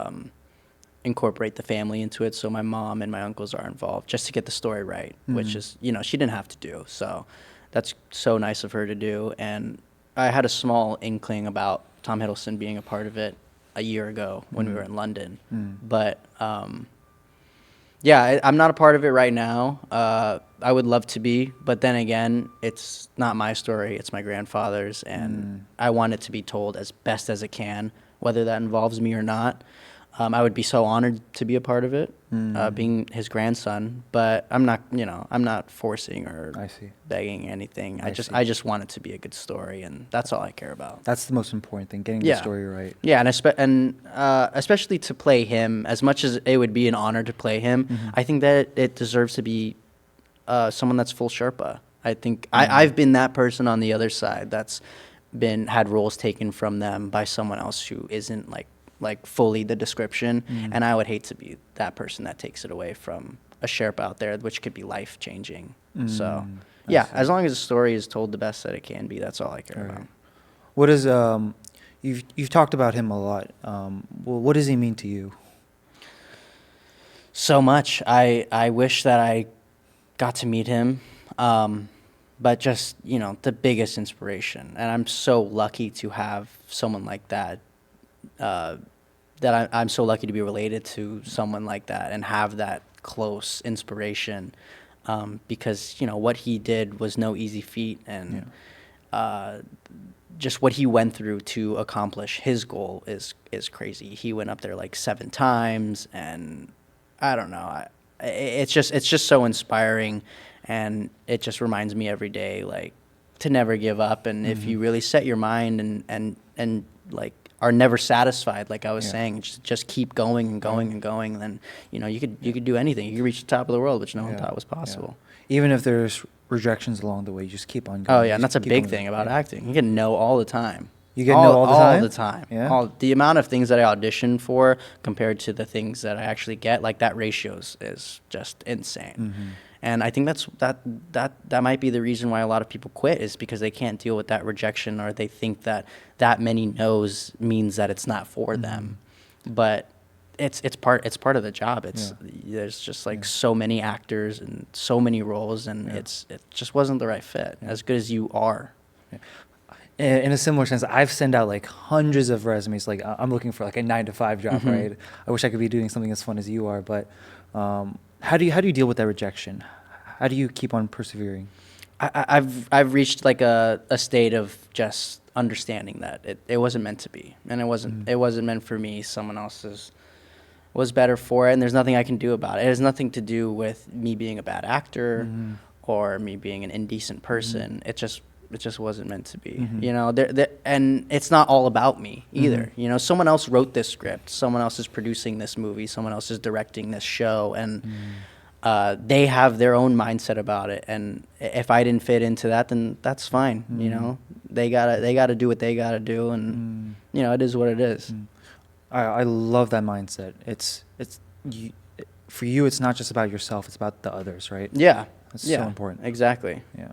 incorporate the family into it. So my mom and my uncles are involved just to get the story right, which is she didn't have to do. So that's so nice of her to do. And I had a small inkling about Tom Hiddleston being a part of it a year ago when we were in London. But yeah, I'm not a part of it right now. I would love to be, but then again, it's not my story. It's my grandfather's, and I want it to be told as best as it can, whether that involves me or not. I would be so honored to be a part of it, being his grandson. But I'm not, I'm not forcing or I see. begging anything. I see. I just want it to be a good story, and that's all I care about. That's the most important thing, getting Yeah. the story right. Yeah, and especially to play him, as much as it would be an honor to play him, I think that it deserves to be someone that's full Sherpa. I think I've been that person on the other side that's had roles taken from them by someone else who isn't like fully the description, and I would hate to be that person that takes it away from a Sherpa out there, which could be life changing. So yeah, as long as the story is told the best that it can be, that's all I care about. What is you've talked about him a lot. Well, what does he mean to you? So much. I wish that I got to meet him. but just, the biggest inspiration. And I'm so lucky to have someone like that, I'm so lucky to be related to someone like that and have that close inspiration, because, what he did was no easy feat. And just what he went through to accomplish his goal is crazy. He went up there like 7 times, and I don't know. It's just so inspiring, and it just reminds me every day, like, to never give up. And if you really set your mind and like are never satisfied, like I was saying, just keep going and going and going, then you could do anything. You could reach the top of the world, which no one thought was possible. Even if there's rejections along the way, you just keep on going. Oh yeah, and that's a big thing about acting. You get no all the time. You get no all the time? All the time. Yeah. The amount of things that I audition for compared to the things that I actually get, like that ratio is just insane. And I think that might be the reason why a lot of people quit, is because they can't deal with that rejection, or they think that many no's means that it's not for them. But it's part of the job. There's just like so many actors and so many roles, and it just wasn't the right fit. As good as you are. In a similar sense, I've sent out like hundreds of resumes. Like, I'm looking for like a 9-to-5 job, right? I wish I could be doing something as fun as you are, but how do you deal with that rejection? How do you keep on persevering? I've reached like a state of just understanding that it wasn't meant to be, and it wasn't meant for me. Someone else's was better for it, and there's nothing I can do about it. It has nothing to do with me being a bad actor or me being an indecent person. It just wasn't meant to be, and it's not all about me either. Someone else wrote this script, someone else is producing this movie, someone else is directing this show, and they have their own mindset about it. And if I didn't fit into that, then that's fine. They gotta do what they gotta do, and it is what it is. I love that mindset. For you, it's not just about yourself; it's about the others, right? Yeah, that's so important. Exactly. Yeah.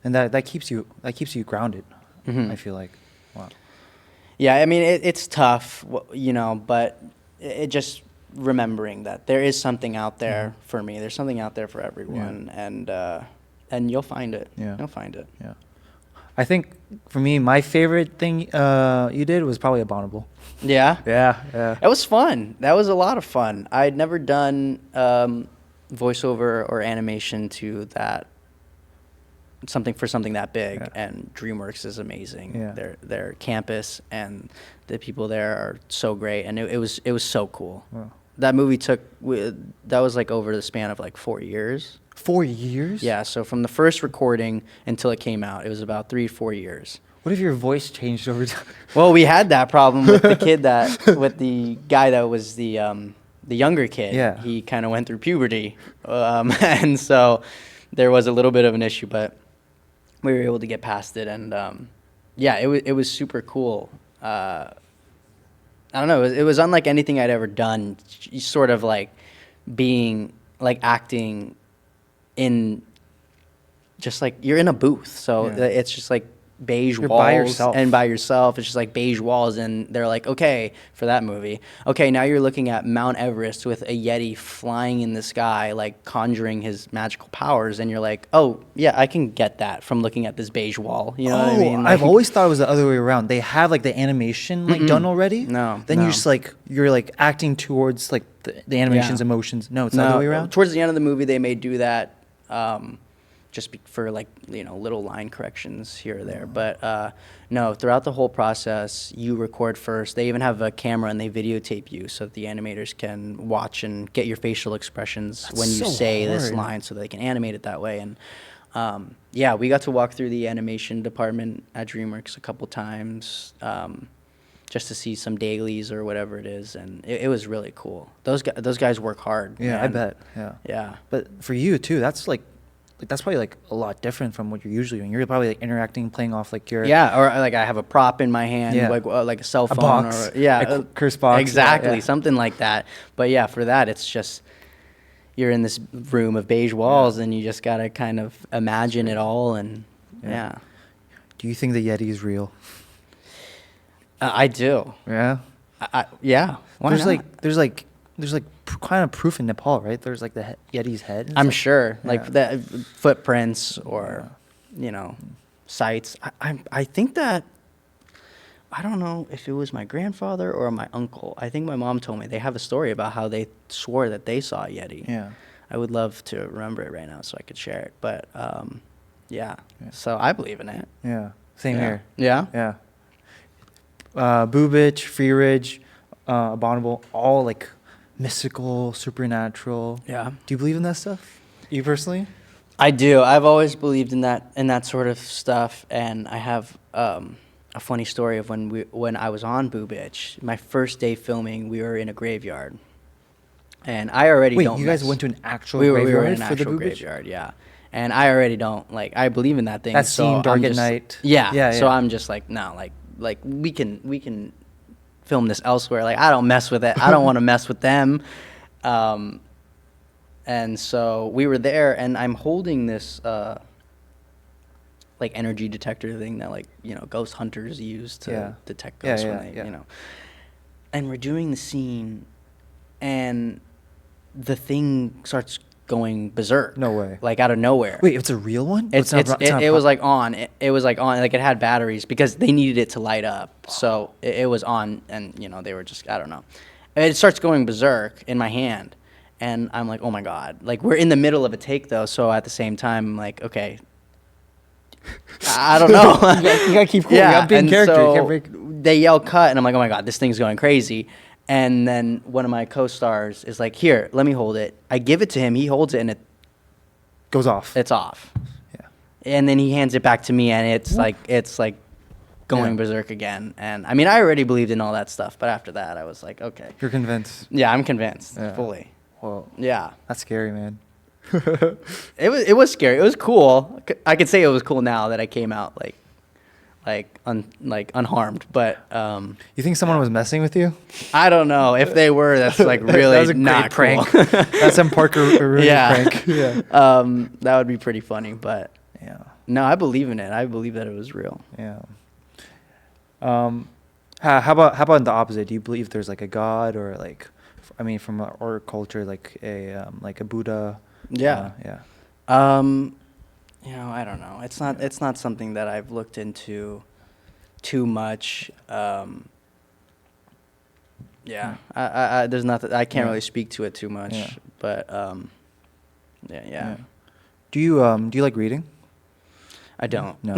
And that keeps you grounded. I feel like. Wow. Yeah, I mean it's tough, but it just remembering that there is something out there for me. There's something out there for everyone, and you'll find it. Yeah. You'll find it. Yeah. I think for me, my favorite thing you did was probably Abominable. Yeah. Yeah. It was fun. That was a lot of fun. I'd never done voiceover or animation to that. Something that big, and DreamWorks is amazing. Their campus and the people there are so great, and it was so cool. Wow. That movie that was like over the span of like 4 years. 4 years? Yeah, so from the first recording until it came out, it was about 3-4 years. What if your voice changed over time? Well, we had that problem with with the guy that was the younger kid. Yeah. He kind of went through puberty, and so there was a little bit of an issue, but we were able to get past it, and it was super cool. I don't know, it was unlike anything I'd ever done. Sort of like being like acting in, just like you're in a booth, so it's just like beige You're walls by yourself. and by yourself. It's just like beige walls, and they're like, okay, for that movie, okay, now you're looking at Mount Everest with a Yeti flying in the sky, like conjuring his magical powers, and you're like, oh yeah, I can get that from looking at this beige wall. You know what I mean? Like, I've always thought it was the other way around. They have like the animation like done already. No, Then no. you just like you're like acting towards like the animation's emotions. No, it's the other way around. Towards the end of the movie, they may do that. Just for like, little line corrections here or there. But no, throughout the whole process, you record first. They even have a camera and they videotape you so that the animators can watch and get your facial expressions when you so say this hard. line, so they can animate it that way. And we got to walk through the animation department at DreamWorks a couple times, just to see some dailies or whatever it is, and it was really cool. Those guys work hard. Yeah, man. I bet. Yeah. But for you too, that's like that's probably like a lot different from what you're usually doing. You're probably like interacting, playing off like your or like I have a prop in my hand, like a cell phone, box, or a curse box, exactly, something like that. But yeah, for that, it's just you're in this room of beige walls, and you just gotta kind of imagine it all, and Do you think the Yeti is real? I do. Yeah. Yeah. Why not? There's kind of proof in Nepal, right? There's like the Yeti's head. I'm sure, like the footprints or sites. I think that, I don't know if it was my grandfather or my uncle. I think my mom told me they have a story about how they swore that they saw a Yeti. Yeah. I would love to remember it right now so I could share it. But yeah. So I believe in it. Yeah. Same here. Yeah. Yeah. Boobich, Free Ridge, Abominable, all like mystical, supernatural. Yeah. Do you believe in that stuff? You personally? I do. I've always believed in that sort of stuff, and I have a funny story of when I was on Boobich. My first day filming, we were in a graveyard, and I already Wait, don't. you guys went to an actual we graveyard were in an for the actual Boobich? graveyard, yeah. And I already don't I believe in that thing. That so scene, Dark I'm at just- Night. Yeah. Yeah, So yeah. I'm just like, no, like we can film this elsewhere. Like, I don't mess with it. I don't want to mess with them. And so we were there, and I'm holding this like energy detector thing that ghost hunters use to detect ghosts when they. And we're doing the scene, and the thing starts going berserk. No way. Like out of nowhere. Wait, it's a real one? It was like on. It was like on. Like it had batteries because they needed it to light up. So it was on, and they were just, I don't know. And it starts going berserk in my hand, and I'm like, oh my god. Like, we're in the middle of a take though, so at the same time, I'm like, okay. I don't know. You gotta keep cool. You gotta be in and character. You so can't break- they yell cut, and I'm like, oh my god, this thing's going crazy. And then one of my co-stars is like, here, let me hold it. I give it to him. He holds it, and Goes off. it's off. Yeah. And then he hands it back to me, and it's like going Yeah. berserk again. And I mean, I already believed in all that stuff, but after that, I was like, okay, You're convinced. yeah, I'm convinced Yeah. fully. Whoa. Yeah, That's scary, man. it was scary. It was cool. I could say it was cool now that I came out unharmed, but You think someone was messing with you? I don't know if they were. That's like really That was a great not prank. cool. That's some Parker Rooney Yeah. prank. Yeah. That would be pretty funny, but Yeah. no, I believe in it. I believe that it was real. Yeah. How about the opposite? Do you believe there's like a god or like, I mean, from our culture, like a Buddha? Yeah. Yeah. I don't know. It's not something that I've looked into too much. Yeah. I there's nothing. I can't Yeah. really speak to it too much. Yeah. But yeah. Do you like reading? I don't. No.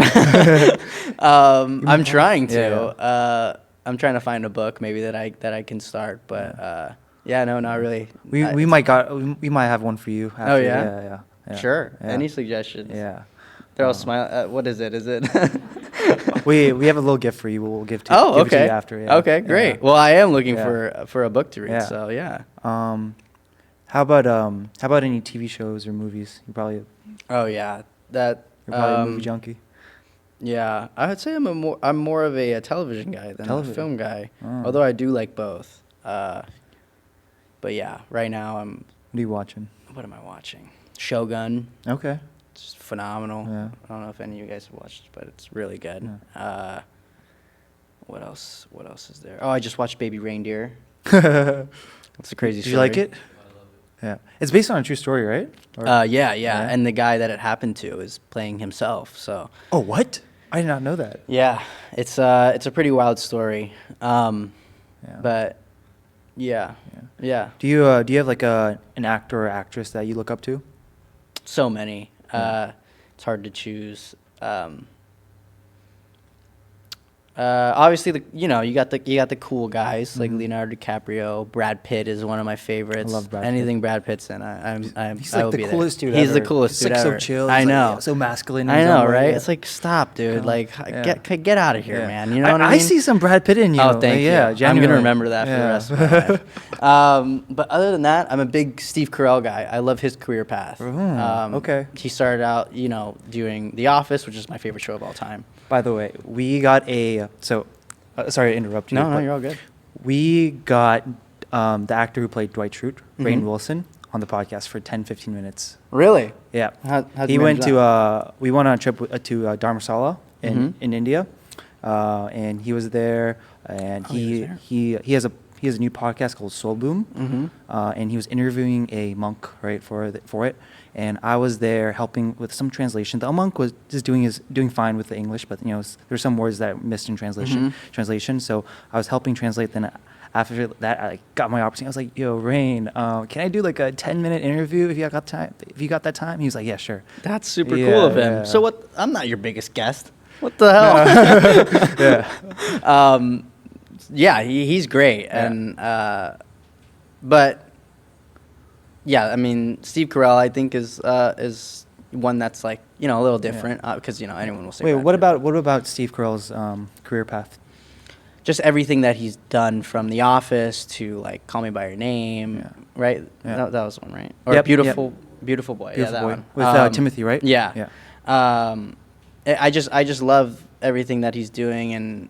I'm trying to. Yeah. I'm trying to find a book maybe that I can start. But no, not really. We might have one for you. After. Yeah? Yeah. Sure. Yeah. Any suggestions? Yeah. They're all smile. What is it? Is it? We have a little gift for you. We'll give to Oh, give it to okay. you after. Yeah. Okay, great. Yeah. Well, I am looking Yeah. for a book to read. Yeah. So yeah. How about any TV shows or movies? Oh yeah, that. You're probably a movie junkie. Yeah, I would say I'm more of a television guy than a film guy. Oh. Although I do like both. But yeah, right now What are you watching? What am I watching? Shogun. Okay. It's phenomenal. Yeah. I don't know if any of you guys have watched it, but it's really good. Yeah. What else? What else is there? Oh, I just watched Baby Reindeer. Did It's a crazy story. you like it? Yeah. It's based on a true story, right? Or- Yeah. Yeah? And the guy that it happened to is playing himself. So Oh, what? I did not know that. yeah, it's a pretty wild story. Yeah. But yeah. Do you have like an actor or actress that you look up to? So many. Yeah. It's hard to choose. Obviously, you got the cool guys like Leonardo DiCaprio. Brad Pitt is one of my favorites. I love Brad Pitt. Anything Brad Pitt's in, He's I like will the be there. coolest dude He's ever. the coolest He's dude like ever. so chill. I He's like, know. yeah, so masculine. in I his know, own way, right? yeah. It's like, stop, dude. Come Like, yeah. get out of here, Yeah. man. You know what I mean? I see some Brad Pitt in you. Oh, thank you. Yeah, I'm genuinely. gonna remember that for the rest of my life. But other than that, I'm a big Steve Carell guy. I love his career path. Okay. He started out, doing The Office, which is my favorite show of all time. By the way, we got sorry to interrupt you. No, but you're all good. We got the actor who played Dwight Schrute, Rainn Mhm. Wilson, on the podcast for 10, 15 minutes. Really? Yeah. How'd He you went manage to we went on a trip to Dharamsala Mhm. in India, and he was there, and Oh, he was there. he has a he has a new podcast called Soul Boom, and he was interviewing a monk, right, for it. And I was there helping with some translation. The monk was just doing fine with the English, but there's some words that I missed in translation. So I was helping translate. Then after that, I got my opportunity. I was like, "Yo, Rain, can I do like a 10-minute interview if you got time? If you got that time?" He was like, "Yeah, sure." That's super Yeah, cool of him. yeah. So what? I'm not your biggest guest. What the hell? Yeah. Yeah, he's great, and but yeah, I mean, Steve Carell, I think is one that's like a little different because anyone will say. Wait, Brad what Pitt. about Steve Carell's career path? Just everything that he's done from The Office to like Call Me by Your Name, right? Yeah. That was one, right? Or Yep, Beautiful Boy. Beautiful that Boy. one. With Timothy, right? Yeah. Yeah. I just love everything that he's doing, and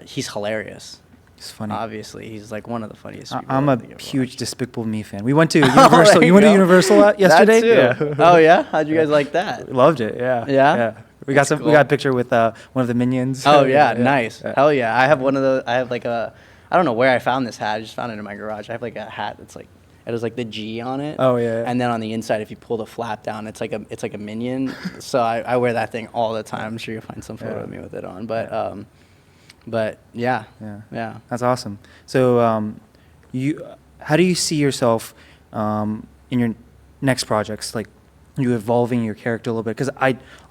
he's hilarious. It's funny. Obviously, he's like one of the funniest people. I'm I a think I've huge watched. Despicable Me fan. We went to Universal. there You went you to go. Universal yesterday? That too. Oh yeah, how'd you guys like that? Loved it. Yeah. Yeah? We That's got cool. We got a picture with one of the minions. Oh yeah, nice. Yeah. Hell yeah! I have one of the. I have like a. I don't know where I found this hat. I just found it in my garage. I have like a hat that's like. It has like the G on it. Oh, yeah. And then on the inside, if you pull the flap down, it's like a minion. So I wear that thing all the time. I'm sure you'll find some photo of me with it on. But yeah. That's awesome. So, how do you see yourself in your next projects? Like, you evolving your character a little bit? Because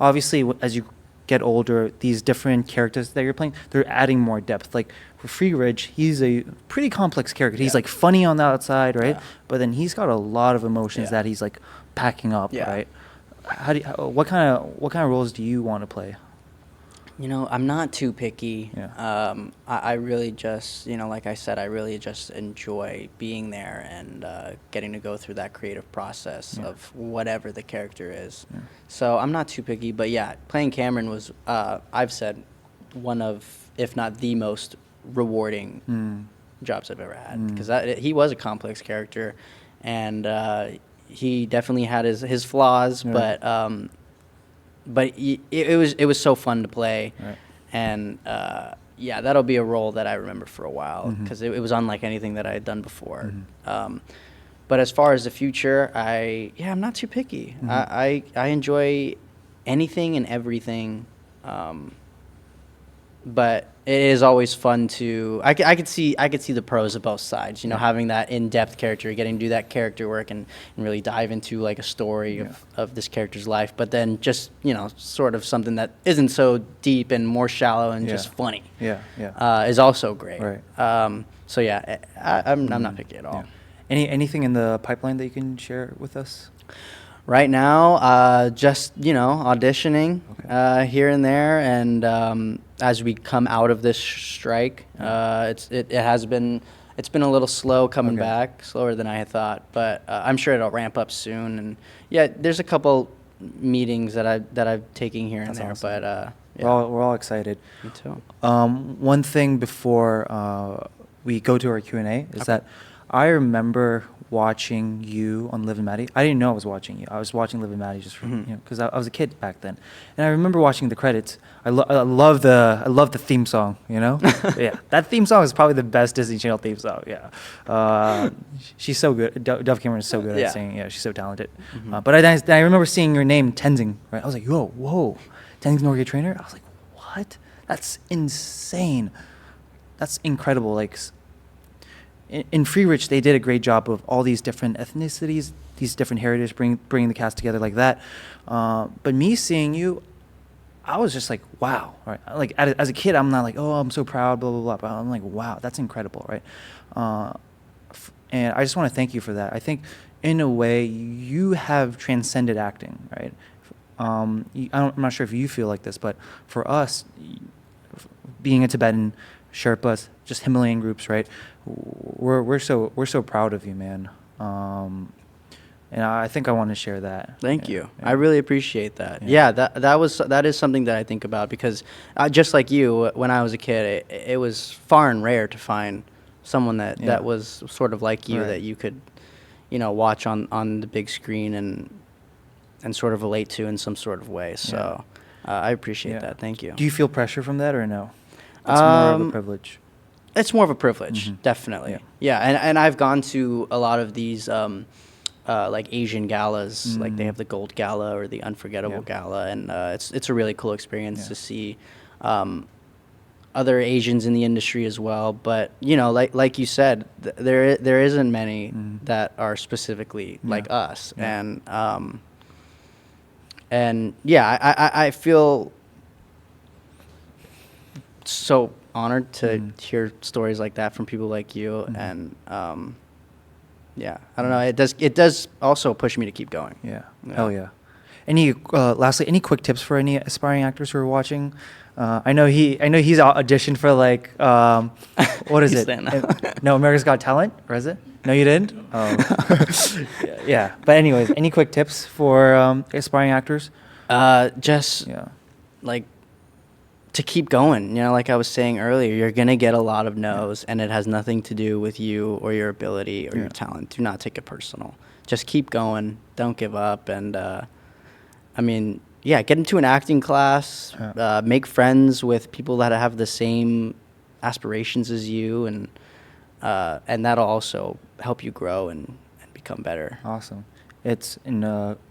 obviously, as you get older, these different characters that you're playing, they're adding more depth. Like for Free Ridge, he's a pretty complex character. He's like funny on the outside, right? Yeah. But then he's got a lot of emotions that he's like packing up, right? What kind of roles do you want to play? I'm not too picky. Yeah. I really just, like I said, I really just enjoy being there and getting to go through that creative process of whatever the character is. Yeah. So I'm not too picky, but yeah, playing Cameron was, I've said, one of, if not the most rewarding jobs I've ever had, because he was a complex character, and he definitely had his flaws, but it was so fun to play, and that'll be a role that I remember for a while because it was unlike anything that I had done before. But as far as the future, I'm not too picky. I enjoy anything and everything, but it is always fun to. I could see the pros of both sides. Having that in-depth character, getting to do that character work and really dive into like a story of this character's life. But then just sort of something that isn't so deep and more shallow and just funny. Is also great. Right. So yeah, I'm not picky at all. Yeah. Anything in the pipeline that you can share with us? Right now, just auditioning here and there, and as we come out of this strike, it's been a little slow coming back, slower than I had thought, but I'm sure it'll ramp up soon. And yeah, there's a couple meetings that I'm taking here and there, awesome. But we're all excited. Me too. One thing before we go to our Q&A is that I remember watching you on Liv and Maddie. I didn't know I was watching you. I was watching Liv and Maddie just for because I was a kid back then, and I remember watching the credits. I love the theme song. Yeah, that theme song is probably the best Disney Channel theme song. Yeah, she's so good. Dove Cameron is so good at singing. Yeah, she's so talented. But I remember seeing your name Tenzing. Right, I was like, whoa, Tenzing Norgay Trainor. I was like, what? That's insane. That's incredible. Like. In Free Rich, they did a great job of all these different ethnicities, these different heritages, bringing the cast together like that. But me seeing you, I was just like, wow. Right? Like as a kid, I'm not like, oh, I'm so proud, blah blah blah. But I'm like, wow, that's incredible, right? And I just want to thank you for that. I think, in a way, you have transcended acting, right? I'm not sure if you feel like this, but for us, being a Tibetan, Sherpas, just Himalayan groups, right? We're so proud of you, man. And I think I want to share that. Thank you. I really appreciate that. Yeah, that is something that I think about because just like you, when I was a kid, it was far and rare to find someone that was sort of like you that you could, watch on the big screen and sort of relate to in some sort of way. So I appreciate that. Thank you. Do you feel pressure from that or no? It's more of a privilege. it's more of a privilege, definitely. Yeah, and I've gone to a lot of these like Asian galas, like they have the Gold Gala or the Unforgettable Gala, and it's a really cool experience to see other Asians in the industry as well. But you know, like you said, there isn't many that are specifically like us, and yeah, I feel so honored to hear stories like that from people like you, and yeah, I don't know. It does also push me to keep going. Yeah. Hell yeah. Lastly, any quick tips for any aspiring actors who are watching? I know he's auditioned for like what is it? No, America's Got Talent, or is it? No, you didn't. Oh. Yeah. But anyways, any quick tips for aspiring actors? Just like to keep going. You know, like I was saying earlier, you're gonna get a lot of no's, and it has nothing to do with you or your ability or your talent. Do not take it personal. Just keep going. Don't give up. And I mean, yeah, get into an acting class. Make friends with people that have the same aspirations as you, and that'll also help you grow and become better. Awesome. It's an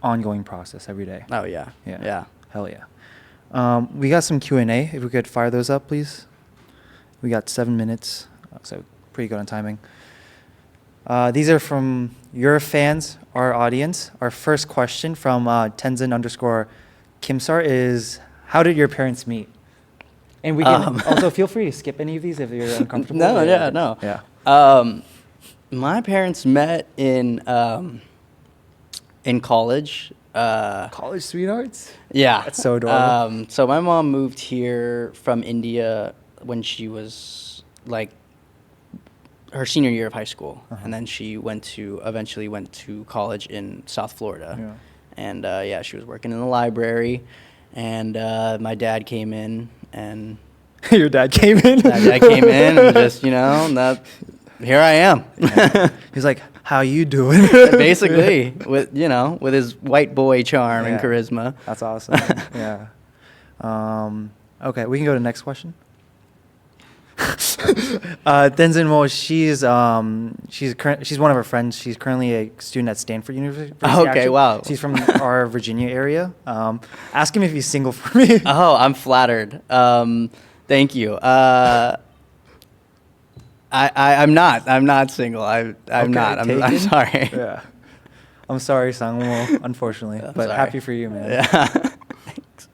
ongoing process every day. Oh yeah. Yeah. Hell yeah. We got some Q&A. If we could fire those up, please. We got 7 minutes, so pretty good on timing. These are from your fans, our audience. Our first question from Tenzin_Kimsar is, how did your parents meet? And we can also feel free to skip any of these if you're uncomfortable. No. Yeah. My parents met in college. College sweethearts? Yeah. That's so adorable. So my mom moved here from India when she was like her senior year of high school, and then she eventually went to college in South Florida. Yeah. And she was working in the library, and my dad came in, and Your dad came in? my dad came in, and just, here I am. Yeah. He's like, how you doing? Basically, with his white boy charm and charisma. That's awesome. Yeah. Okay, we can go to the next question. Tenzin Mo, she's one of our friends. She's currently a student at Stanford University. Okay, actually. wow. She's from our Virginia area. Ask him if he's single for me. Oh, I'm flattered. Thank you. I'm not. I'm not single. I'm not. I'm sorry. Yeah. I'm sorry, Sangmo, unfortunately. But sorry. happy for you, man. Yeah. Thanks.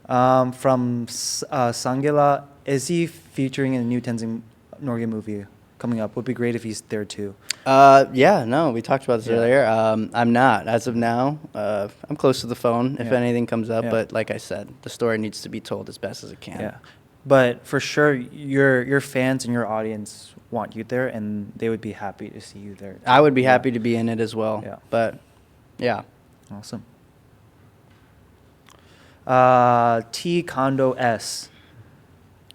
From Sangela, is he featuring in the new Tenzing Norgay movie coming up? Would be great if he's there too. Yeah, no, we talked about this earlier. I'm not. As of now, I'm close to the phone if anything comes up. But like I said, the story needs to be told as best as it can. Yeah. But for sure, your fans and your audience want you there, and they would be happy to see you there. I would be happy to be in it as well. Yeah. But, yeah. Awesome. T Condo S.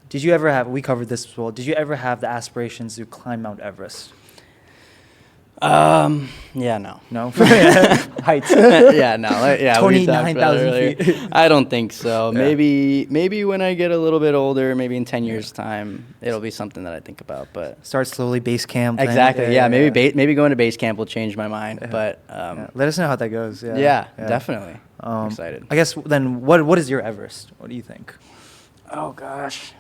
Did you ever have? We covered this as well. Did you ever have the aspirations to climb Mount Everest? Yeah, no. No. Heights. Yeah, no. Yeah, 29,000 feet. I don't think so. Yeah. Maybe when I get a little bit older, maybe in 10 years' time, it'll be something that I think about. But Start slowly, base camp. exactly. Yeah. Maybe going to base camp will change my mind. Yeah. But Let us know how that goes. Yeah. yeah, definitely. I'm excited. I guess then, what is your Everest? What do you think? Oh gosh.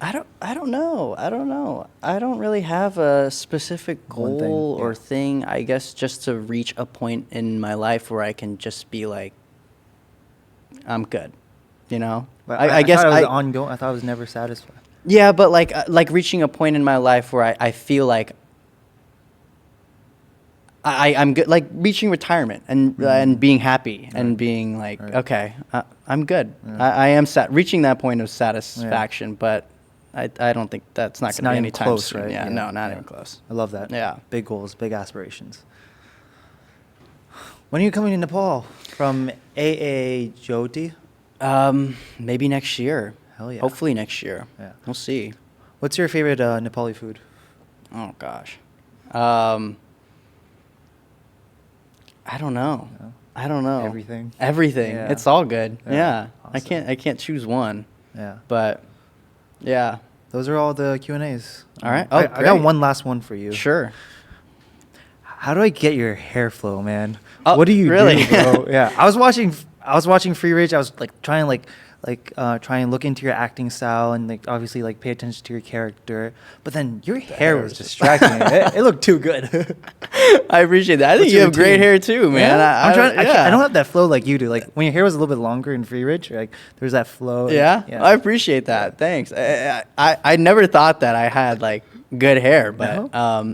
I don't know. I don't really have a specific One thing, goal or yeah. thing. I guess just to reach a point in my life where I can just be like, I'm good. But I guess thought it was ongoing. I thought I was never satisfied. Yeah, but like reaching a point in my life where I feel like I'm good, like reaching retirement and being happy and being like, okay, I'm good. I am reaching that point of satisfaction, but I don't think that's not going to be any time close, soon. right? Yeah, no, not even close. I love that. Yeah. Big goals, big aspirations. When are you coming to Nepal? From AA Jyoti? Maybe next year. Hell yeah. Hopefully next year. Yeah. We'll see. What's your favorite Nepali food? Oh gosh. I don't know. No? I don't know. Everything? Everything. Yeah. It's all good. Yeah. Awesome. I can't choose one. Yeah. But yeah. Those are all the Q&As. All right. I got great. one last one for you. Sure. How do I get your hair flow, man? Oh, What do you really? do, bro? Yeah. I was watching Free Rage. I was like trying try and look into your acting style and like obviously like pay attention to your character. But then your hair was distracting. It looked too good. I appreciate that. I think What's you your have great routine? hair too, man. Yeah? I'm trying. yeah. I don't have that flow like you do. Like when your hair was a little bit longer in Free Rage, like there's that flow. Yeah? I appreciate that. Thanks. I never thought that I had like good hair, but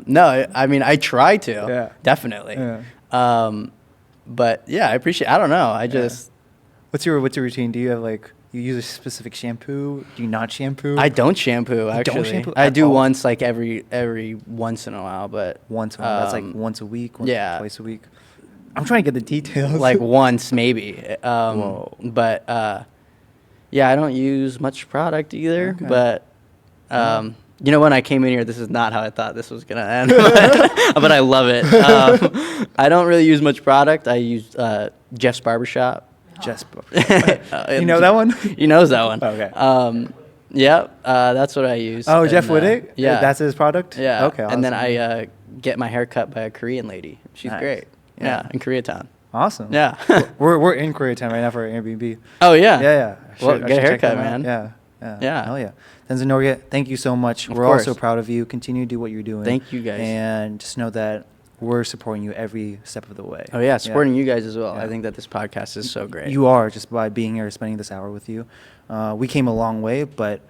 no, I mean I try to. Yeah. Definitely. Yeah. But yeah, I appreciate. I don't know. I just What's your routine? Do you have like you use a specific shampoo? Do you not shampoo? I don't shampoo actually. don't shampoo I at do all? once like every once in a while, but Once a month. That's like once a week. yeah. Twice a week. I'm trying to get the details. like once maybe. Whoa. But yeah, I don't use much product either. Okay. But you know, when I came in here, this is not how I thought this was gonna end, but I love it. I don't really use much product. I use Jeff's Barbershop. Jesper. You know that one? He knows that one. Okay. Yep, that's what I use. Oh, And, Jeff Wittig? Yeah, That's his product? yeah. Okay. And then awesome. I get my hair cut by a Korean lady. She's Nice. great. Yeah. Yeah, in Koreatown. Awesome. Yeah. We're in Koreatown right now for our Airbnb. Oh yeah. Yeah. Well, I get a check haircut, them out. man. Yeah. Yeah. Hell yeah. Tenzing Norgay, thank you so much. Of We're all course. so proud of you. Continue to do what you're doing. Thank you, guys. And just know that we're supporting you every step of the way. Oh yeah, supporting you guys as well. Yeah. I think that this podcast is so great. You are just by being here, spending this hour with you. We came a long way, but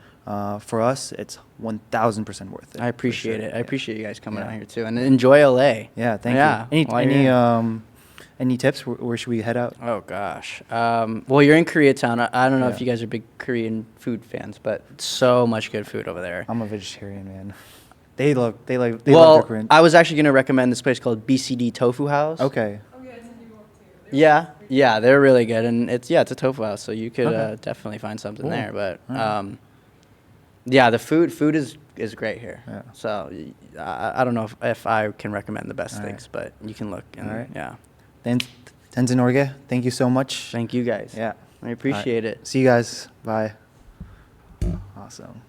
for us, it's 1,000% worth it. I for appreciate sure. it. I Yeah. appreciate you guys coming Yeah. out here too, and enjoy LA. Yeah, thank Yeah, you. while you're Any tips? Where should we head out? Oh gosh. Well, you're in Koreatown. I don't know if Yeah. you guys are big Korean food fans, but so much good food over there. I'm a vegetarian, man. They love well, their Korean. I was actually gonna recommend this place called BCD Tofu House. Okay. Yeah, they're really good, and it's a tofu house, so you could Okay. definitely find something Cool. there. But Alright. yeah, the food is great here. Yeah. So I don't know if I can recommend the best Alright. things, but you can look. And, Alright. Yeah. Tenzing Norgay, thank you so much. Thank you guys. Yeah. I appreciate it. See you guys. Bye. Awesome.